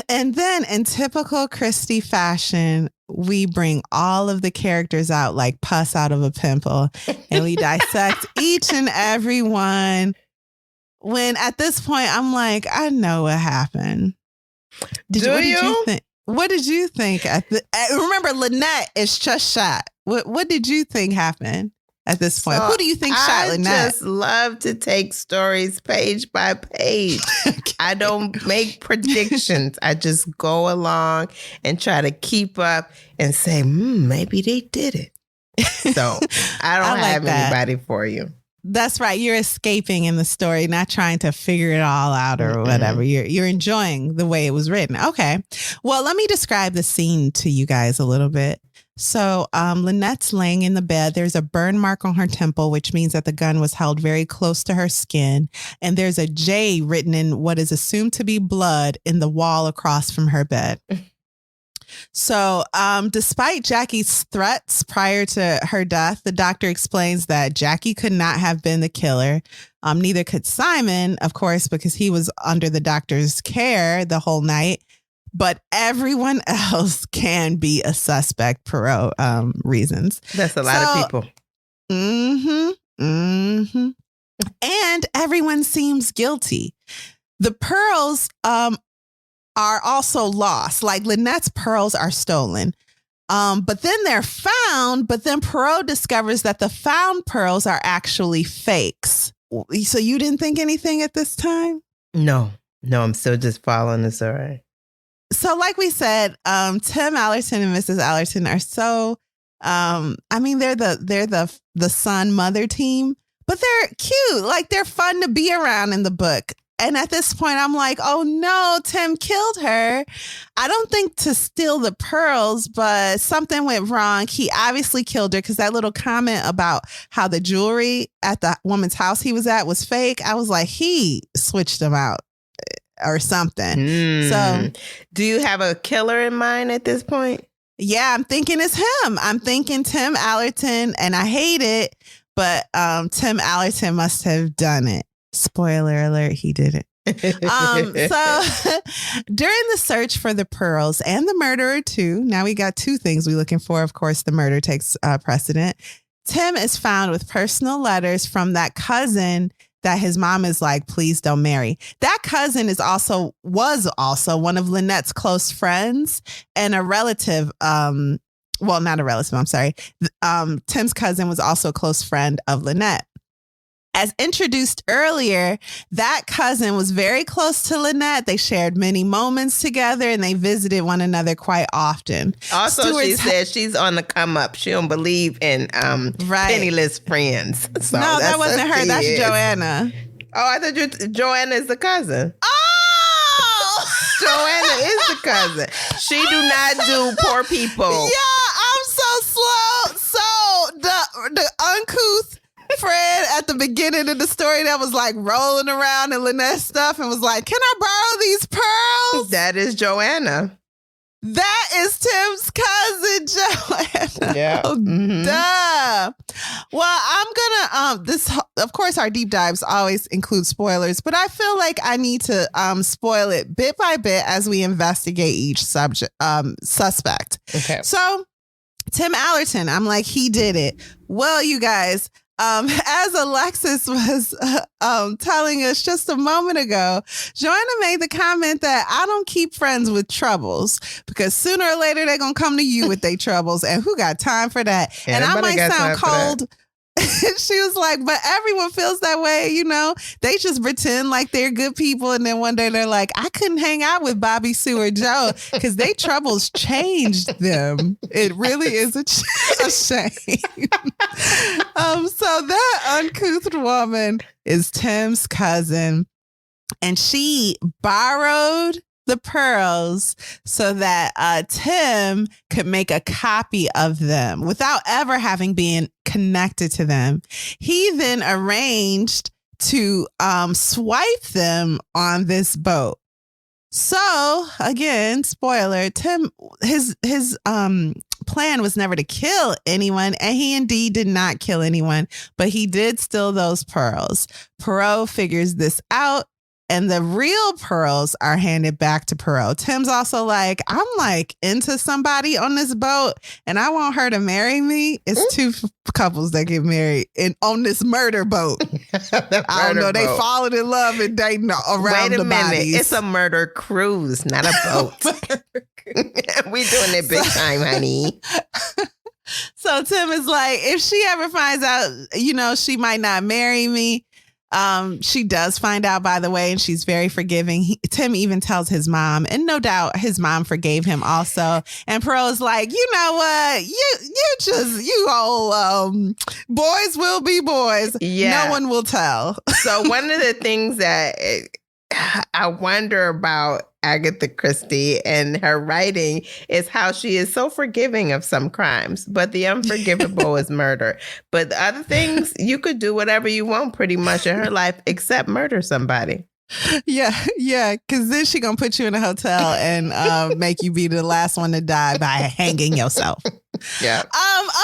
And then in typical Christie fashion, we bring all of the characters out like pus out of a pimple, and we dissect each and every one. When at this point, I'm like, I know what happened. What did you think? What did you think? Remember, Lynette is just shot. What did you think happened at this point? Who do you think shot Lynette? I just love to take stories page by page. Okay. I don't make predictions. I just go along and try to keep up and say, maybe they did it. So I don't have anybody for you. That's right. You're escaping in the story, not trying to figure it all out or whatever. You're enjoying the way it was written. Okay. Well, let me describe the scene to you guys a little bit. So Lynette's laying in the bed. There's a burn mark on her temple, which means that the gun was held very close to her skin. And there's a J written in what is assumed to be blood in the wall across from her bed. So despite Jackie's threats prior to her death, the doctor explains that Jackie could not have been the killer. Neither could Simon, of course, because he was under the doctor's care the whole night. But everyone else can be a suspect, Poirot reasons. That's a lot of people. And everyone seems guilty. The pearls are also lost. Like Lynette's pearls are stolen. But then they're found. But then Poirot discovers that the found pearls are actually fakes. So you didn't think anything at this time? No, I'm still just following the story. So like we said, Tim Allerton and Mrs. Allerton are so, they're the son-mother team, but they're cute. Like they're fun to be around in the book. And at this point, I'm like, oh no, Tim killed her. I don't think to steal the pearls, but something went wrong. He obviously killed her because that little comment about how the jewelry at the woman's house he was at was fake. I was like, he switched them out or something. So do you have a killer in mind at this point? Yeah, I'm thinking it's him. I'm thinking Tim Allerton, and I hate it, but Tim Allerton must have done it. Spoiler alert, he did it. So during the search for the pearls and the murderer too, now we got two things we're looking for. Of course, the murder takes precedent. Tim is found with personal letters from that cousin that his mom is like, please don't marry. That cousin was also one of Lynette's close friends and a relative. Well, not a relative, I'm sorry. Tim's cousin was also a close friend of Lynette. As introduced earlier, that cousin was very close to Lynette. They shared many moments together and they visited one another quite often. Also, she said she's on the come up. She don't believe in penniless friends. So no, that wasn't her. That's Joanna. Oh, I thought Joanna is the cousin. Oh! Joanna is the cousin. She do not do poor people. Yeah, I'm so slow. So the uncouth friend at the beginning of the story that was like rolling around in Lynette's stuff and was like, can I borrow these pearls? That is Joanna. That is Tim's cousin, Joanna. Yeah. Oh, duh. Well, I'm gonna of course our deep dives always include spoilers, but I feel like I need to spoil it bit by bit as we investigate each suspect. Okay. So Tim Allerton, I'm like, he did it. Well, you guys, as Alexis was telling us just a moment ago, Joanna made the comment that I don't keep friends with troubles because sooner or later they're going to come to you with their troubles. And who got time for that? Yeah, and I might sound cold. She was like, but everyone feels that way, you know? They just pretend like they're good people. And then one day they're like, I couldn't hang out with Bobby, Sue, or Joe because their troubles changed them. It really is a shame. So that uncouth woman is Tim's cousin. And she borrowed the pearls so that Tim could make a copy of them without ever having been connected to them. He then arranged to swipe them on this boat. So again, spoiler, Tim, his plan was never to kill anyone, and he indeed did not kill anyone, but he did steal those pearls. Poirot figures this out, and the real pearls are handed back to Poirot. Tim's also like, I'm like into somebody on this boat and I want her to marry me. It's two couples that get married on this murder boat. I don't know. They falling in love and dating around the bodies. It's a murder cruise, not a boat. We doing it big time, honey. So Tim is like, if she ever finds out, you know, she might not marry me. She does find out, by the way, and she's very forgiving. Tim even tells his mom, and no doubt his mom forgave him also. And Poirot's like, you know what? You old boys will be boys. Yeah. No one will tell. So one of the things that I wonder about Agatha Christie and her writing is how she is so forgiving of some crimes, but the unforgivable is murder. But the other things, you could do whatever you want pretty much in her life except murder somebody. Yeah, because then she gonna put you in a hotel and make you be the last one to die by hanging yourself. Yeah.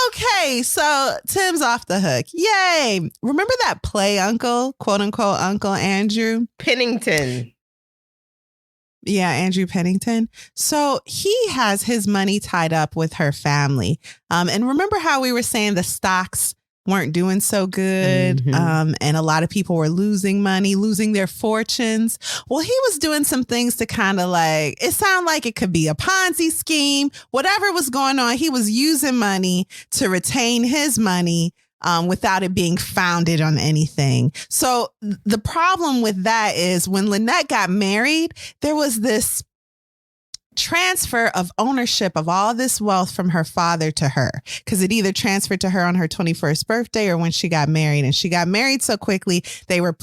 Okay, so Tim's off the hook. Yay. Remember that play uncle, quote unquote Uncle Andrew? Pennington. Yeah, Andrew Pennington. So he has his money tied up with her family. And remember how we were saying the stocks weren't doing so good. And a lot of people were losing money, losing their fortunes. Well, he was doing some things to kind of like, it sounded like it could be a Ponzi scheme, whatever was going on. He was using money to retain his money without it being founded on anything. So the problem with that is when Lynette got married, there was this transfer of ownership of all this wealth from her father to her, because it either transferred to her on her 21st birthday or when she got married. And she got married so quickly, they were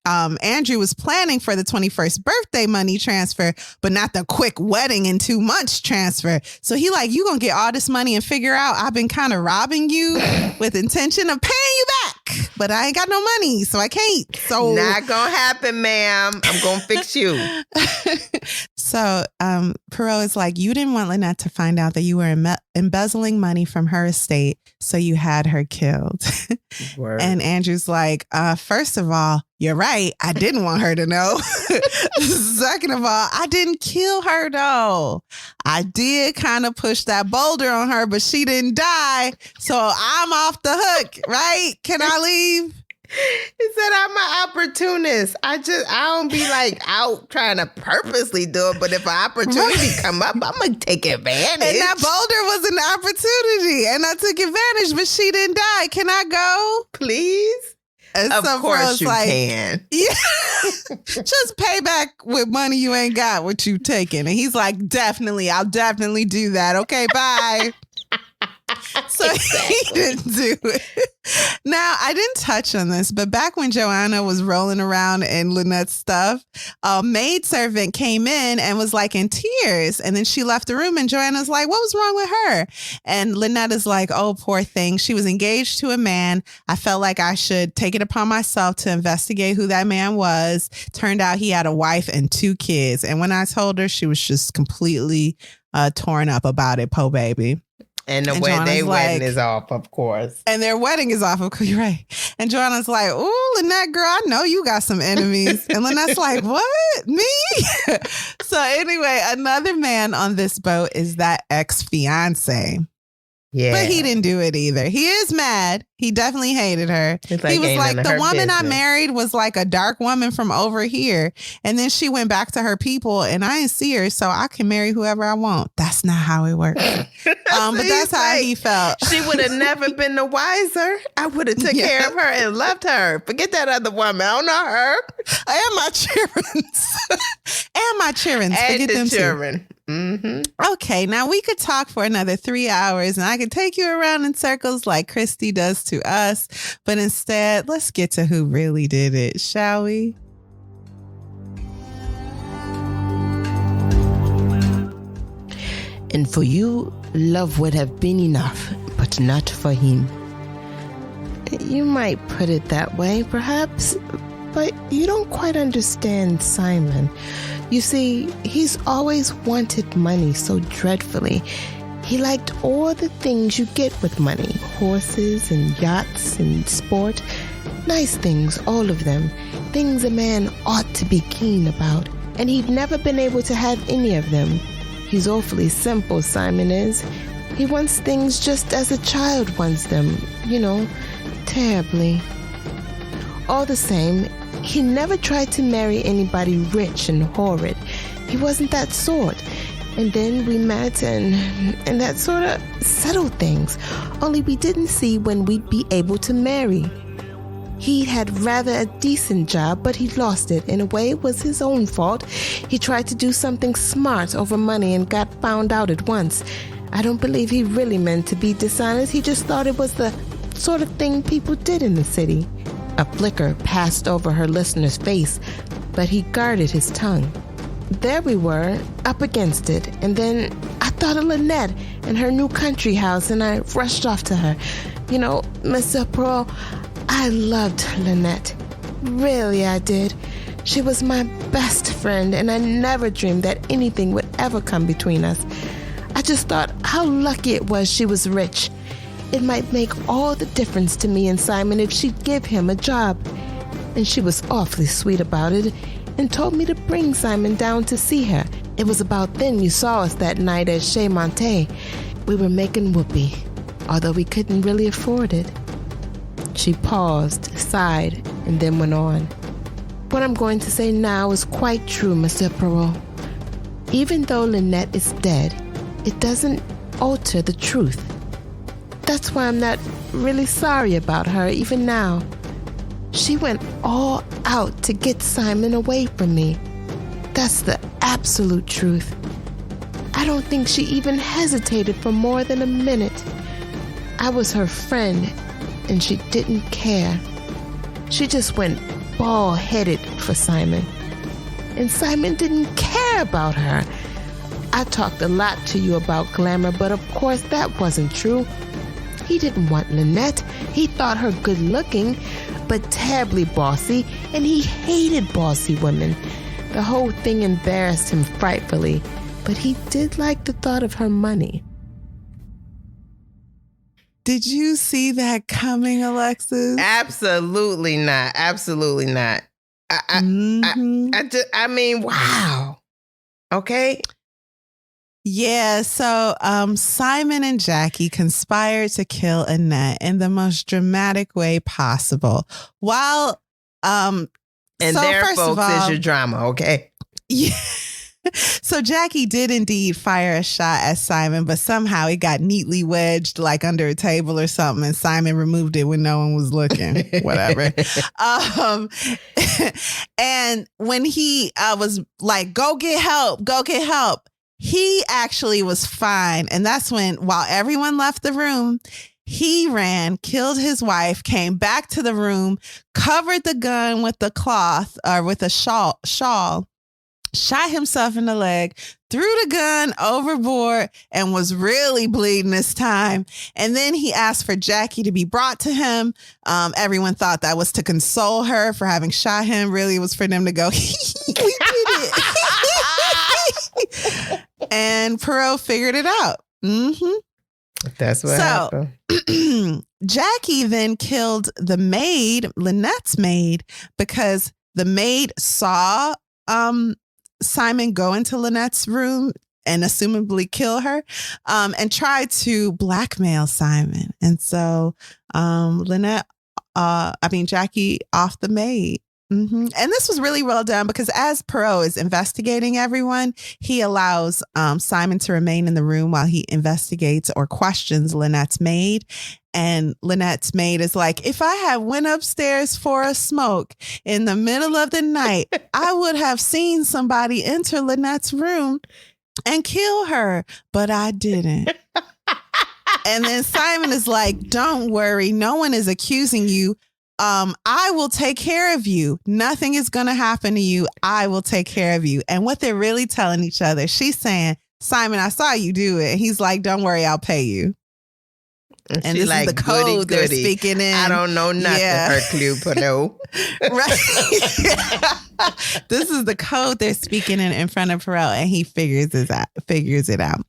Andrew was planning for the 21st birthday money transfer, but not the quick wedding in 2 months transfer. So he like, you gonna get all this money and figure out I've been kind of robbing you with intention of paying you back, but I ain't got no money, so I can't. So not gonna happen, ma'am. I'm gonna fix you. So Poirot is like, you didn't want Lynette to find out that you were embezzling money from her estate, so you had her killed. And Andrew's like, first of all, you're right. I didn't want her to know. Second of all, I didn't kill her, though. I did kind of push that boulder on her, but she didn't die. So I'm off the hook, right? Can I leave? He said, I'm an opportunist. I don't be like out trying to purposely do it, but if an opportunity come up, I'm going to take advantage. And that boulder was an opportunity, and I took advantage, but she didn't die. Can I go? Please? And Of some course bros you like, can. yeah, just pay back with money you ain't got what you taking. And he's like, definitely, I'll definitely do that. Okay, bye. So he didn't do it. Now, I didn't touch on this, but back when Joanna was rolling around in Lynette's stuff, a maidservant came in and was like in tears. And then she left the room and Joanna's like, what was wrong with her? And Lynette is like, oh, poor thing. She was engaged to a man. I felt like I should take it upon myself to investigate who that man was. Turned out he had a wife and 2 kids. And when I told her, she was just completely torn up about it, po baby. And the way their wedding is off, of course. And their wedding is off, of course. You're right. And Joanna's like, ooh, Lynette, girl, I know you got some enemies. And Lynette's like, what? Me? So anyway, another man on this boat is that ex-fiance. Yeah. But he didn't do it either. He is mad. He definitely hated her. He was like, the woman I married was like a dark woman from over here. And then she went back to her people and I didn't see her. So I can marry whoever I want. That's not how it works. But that's how he felt. She would have never been the wiser. I would have took care of her and loved her. Forget that other woman. I don't know her. And my children. And the children. Mm-hmm. Okay, now we could talk for another 3 hours and I could take you around in circles like Christie does to us. But instead, let's get to who really did it, shall we? And for you, love would have been enough, but not for him. You might put it that way, perhaps, but you don't quite understand Simon. You see, he's always wanted money so dreadfully. He liked all the things you get with money. Horses and yachts and sport. Nice things, all of them. Things a man ought to be keen about. And he'd never been able to have any of them. He's awfully simple, Simon is. He wants things just as a child wants them. You know, terribly. All the same, he never tried to marry anybody rich and horrid. He wasn't that sort. And then we met and that sort of settled things. Only we didn't see when we'd be able to marry. He had rather a decent job, but he lost it. In a way, it was his own fault. He tried to do something smart over money and got found out at once. I don't believe he really meant to be dishonest. He just thought it was the sort of thing people did in the city. A flicker passed over her listener's face, but he guarded his tongue. There we were, up against it, and then I thought of Lynette and her new country house, and I rushed off to her. You know, Mr. Poirot, I loved Lynette. Really, I did. She was my best friend, and I never dreamed that anything would ever come between us. I just thought how lucky it was she was rich. It might make all the difference to me and Simon if she'd give him a job. And she was awfully sweet about it and told me to bring Simon down to see her. It was about then you saw us that night at Chez Monte. We were making whoopee, although we couldn't really afford it. She paused, sighed, and then went on. What I'm going to say now is quite true, Mr. Poirot. Even though Lynette is dead, it doesn't alter the truth. That's why I'm not really sorry about her, even now. She went all out to get Simon away from me. That's the absolute truth. I don't think she even hesitated for more than a minute. I was her friend, and she didn't care. She just went bald-headed for Simon. And Simon didn't care about her. I talked a lot to you about glamour, but of course that wasn't true. He didn't want Lynette. He thought her good-looking, but terribly bossy, and he hated bossy women. The whole thing embarrassed him frightfully, but he did like the thought of her money. Did you see that coming, Alexis? Absolutely not. Absolutely not. I mean, wow. Okay. Yeah, so Simon and Jackie conspired to kill Annette in the most dramatic way possible. While and there, folks, is your drama, okay? Yeah. So Jackie did indeed fire a shot at Simon, but somehow it got neatly wedged like under a table or something, and Simon removed it when no one was looking. Whatever. And when he was like, go get help, he actually was fine. And that's when, while everyone left the room, he ran, killed his wife, came back to the room, covered the gun with the cloth or with a shawl, shot himself in the leg, threw the gun overboard, and was really bleeding this time. And then he asked for Jackie to be brought to him. Everyone thought that was to console her for having shot him. Really, it was for them to go, we did it. And Poirot figured it out. Mm-hmm. That's what happened. Jackie then killed the maid, Lynette's maid, because the maid saw Simon go into Lynette's room and assumably kill her, and tried to blackmail Simon. And so Jackie off the maid. Mm-hmm. And this was really well done because as Poirot is investigating everyone, he allows Simon to remain in the room while he investigates or questions Lynette's maid. And Lynette's maid is like, if I had went upstairs for a smoke in the middle of the night, I would have seen somebody enter Lynette's room and kill her, but I didn't. And then Simon is like, don't worry, no one is accusing you. I will take care of you. Nothing is going to happen to you. I will take care of you. And what they're really telling each other, she's saying, Simon, I saw you do it. And he's like, don't worry, I'll pay you. And this is the code they're speaking in. I don't know nothing, Hercule Poirot. Right. This is the code they're speaking in front of Poirot, and he figures it out.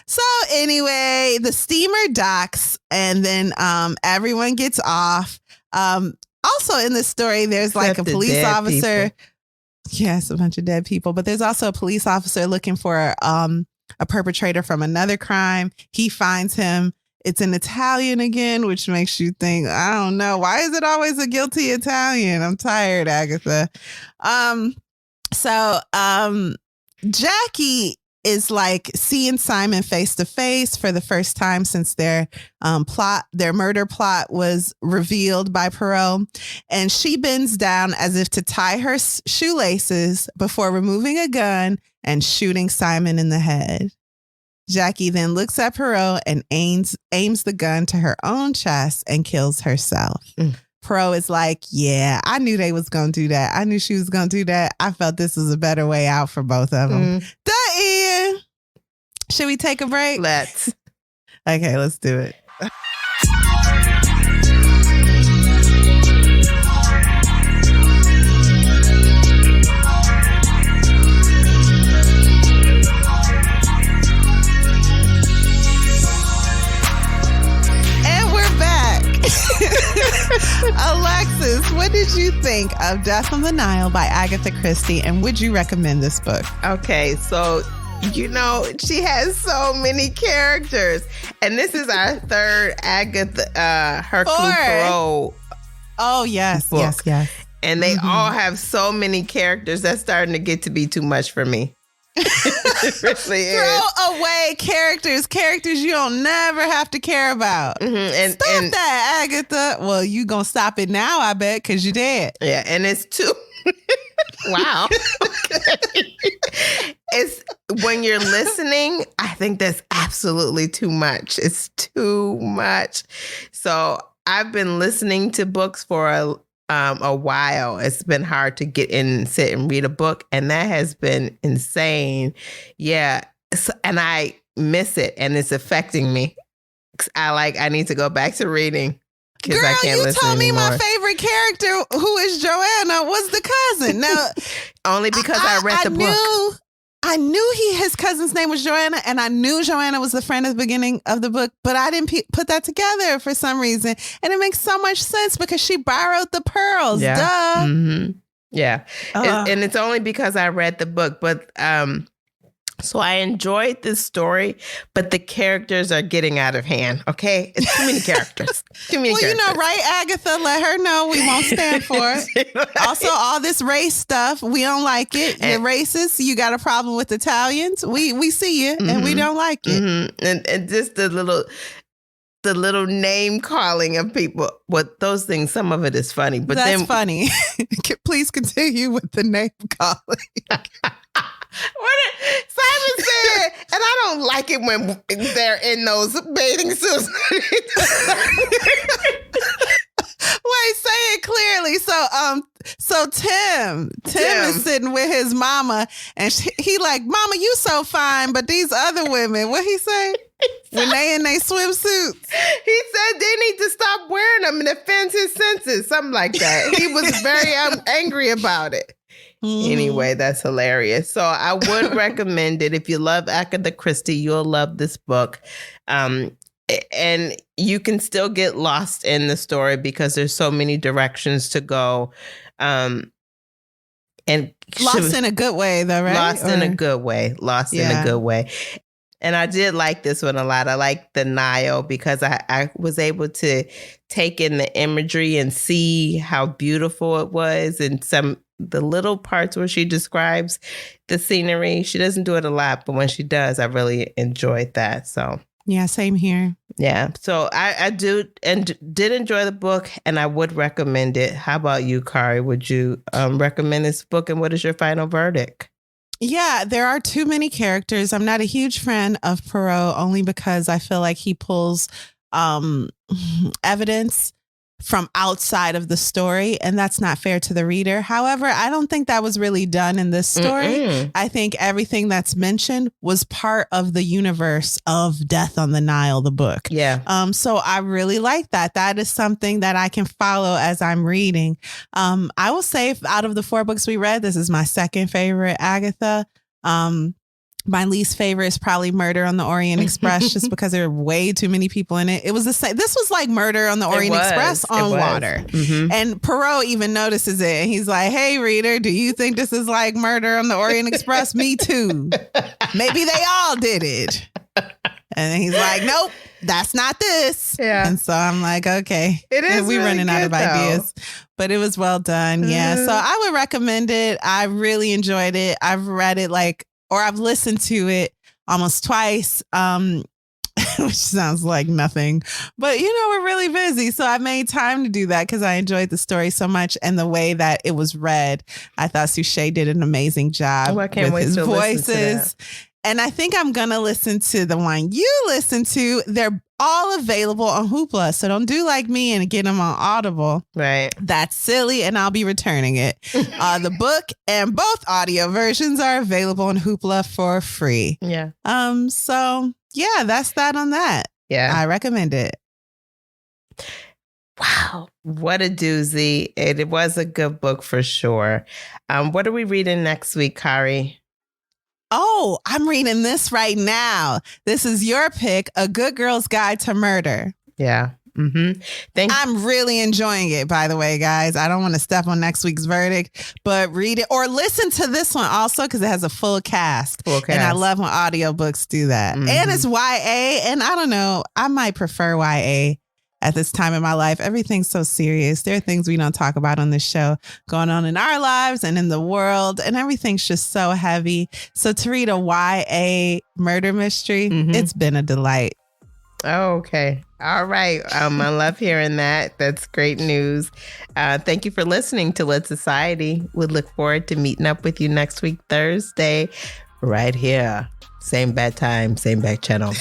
So anyway, the steamer docks, and then everyone gets off. Also in this story, there's like a police officer. People. Yes, a bunch of dead people. But there's also a police officer looking for a perpetrator from another crime. He finds him. It's an Italian again, which makes you think, I don't know. Why is it always a guilty Italian? I'm tired, Agatha. So Jackie is like seeing Simon face to face for the first time since their murder plot was revealed by Poirot. And she bends down as if to tie her shoelaces before removing a gun and shooting Simon in the head. Jackie then looks at Poirot and aims the gun to her own chest and kills herself. Poirot is like, yeah, I knew they was going to do that. I knew she was going to do that. I felt this was a better way out for both of them. The end. Should we take a break? Let's. Okay, let's do it. Alexis, what did you think of Death on the Nile by Agatha Christie, and would you recommend this book? Okay, so she has so many characters, and this is our third Agatha Hercule Poirot. Oh yes, book. yes, and they all have so many characters that's starting to get to be too much for me. It really is. Throw away characters you don't never have to care about. Mm-hmm. Stop that, Agatha. Well, you gonna stop it now, I bet, because you did. Yeah, and it's too. Wow. Okay. It's when you're listening, I think that's absolutely too much. It's too much. So I've been listening to books for a while. It's been hard to get in and sit and read a book, and that has been insane. Yeah, and I miss it, and it's affecting me. I need to go back to reading because I can't listen anymore. You told me anymore. my favorite character, who is Joanna, was the cousin. Now, only because I read the book. I knew his cousin's name was Joanna, and I knew Joanna was the friend at the beginning of the book, but I didn't put that together for some reason. And it makes so much sense because she borrowed the pearls. Yeah. Duh. Mm-hmm. Yeah. And it's only because I read the book. But So I enjoyed this story, but the characters are getting out of hand, okay? It's too many characters. Too many characters. You know, right, Agatha? Let her know we won't stand for it. Also, all this race stuff, we don't like it. You're racist. You got a problem with Italians. We see you, and we don't like it. Mm-hmm. And just the little name calling of people. What those things, some of it is funny. But that's funny. Please continue with the name calling. Simon said, and I don't like it when they're in those bathing suits. Wait, say it clearly. So Tim is sitting with his mama, and he like, "Mama, you so fine, but these other women," what he say? When they in their swimsuits, he said they need to stop wearing them and offends his senses, something like that. He was very angry about it. Anyway, that's hilarious. So I would recommend it. If you love Agatha Christie, you'll love this book. And you can still get lost in the story because there's so many directions to go. And lost in a good way, though, right? Lost in a good way. In a good way. And I did like this one a lot. I like the Nile because I was able to take in the imagery and see how beautiful it was, and the little parts where she describes the scenery. She doesn't do it a lot, but when she does, I really enjoyed that. So yeah, same here. Yeah. So I do and did enjoy the book, and I would recommend it. How about you, Kari? Would you recommend this book, and what is your final verdict? Yeah, there are too many characters. I'm not a huge fan of Poirot only because I feel like he pulls evidence from outside of the story, and that's not fair to the reader. However, I don't think that was really done in this story. I think everything that's mentioned was part of the universe of Death on the Nile, the book. Yeah. So I really like that. That is something that I can follow as I'm reading. I will say out of the 4 books we read, this is my second favorite, Agatha. My least favorite is probably Murder on the Orient Express, just because there are way too many people in it. It was the same. This was like Murder on the Orient Express on water. And Poirot even notices it. And he's like, "Hey, reader, do you think this is like Murder on the Orient Express? Me too. Maybe they all did it." And he's like, "Nope, that's not this." Yeah. And so I'm like, okay. It is. We're really running out of ideas. But it was well done. Yeah. So I would recommend it. I really enjoyed it. I've read it I've listened to it almost twice, which sounds like nothing. But, we're really busy. So I made time to do that because I enjoyed the story so much. And the way that it was read, I thought Suchet did an amazing job I can't wait his to voices. Listen to that. And I think I'm going to listen to the one you listen to. They're all available on Hoopla. So don't do like me and get them on Audible. Right. That's silly, and I'll be returning it. The book and both audio versions are available on Hoopla for free. Yeah. So yeah, that's that on that. Yeah. I recommend it. Wow. What a doozy. It was a good book for sure. What are we reading next week, Kari? Oh, I'm reading this right now. This is your pick, A Good Girl's Guide to Murder. Yeah. I'm really enjoying it, by the way, guys. I don't want to step on next week's verdict, but read it or listen to this one also because it has a full cast. And I love when audiobooks do that. And it's YA. And I don't know, I might prefer YA at this time in my life. Everything's so serious. There are things we don't talk about on this show going on in our lives and in the world, and everything's just so heavy. So to read a YA murder mystery, it's been a delight. Oh, okay. All right. I love hearing that. That's great news. Thank you for listening to Lit Society. We look forward to meeting up with you next week, Thursday, right here. Same bad time, same bad channel.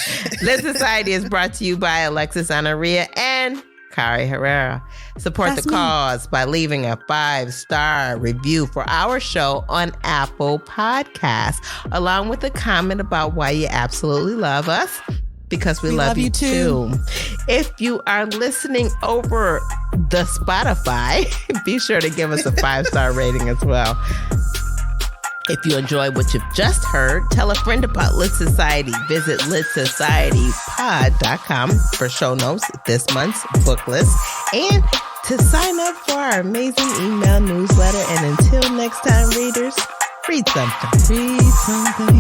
Lit Society is brought to you by Alexis Anaria and Kari Herrera. Support the cause by leaving a 5-star review for our show on Apple Podcasts, along with a comment about why you absolutely love us. Because we love you too. If you are listening over the Spotify, be sure to give us a 5-star rating as well. If you enjoy what you've just heard, tell a friend about Lit Society. Visit litsocietypod.com for show notes, this month's book list, and to sign up for our amazing email newsletter. And until next time, readers, read something. Read something.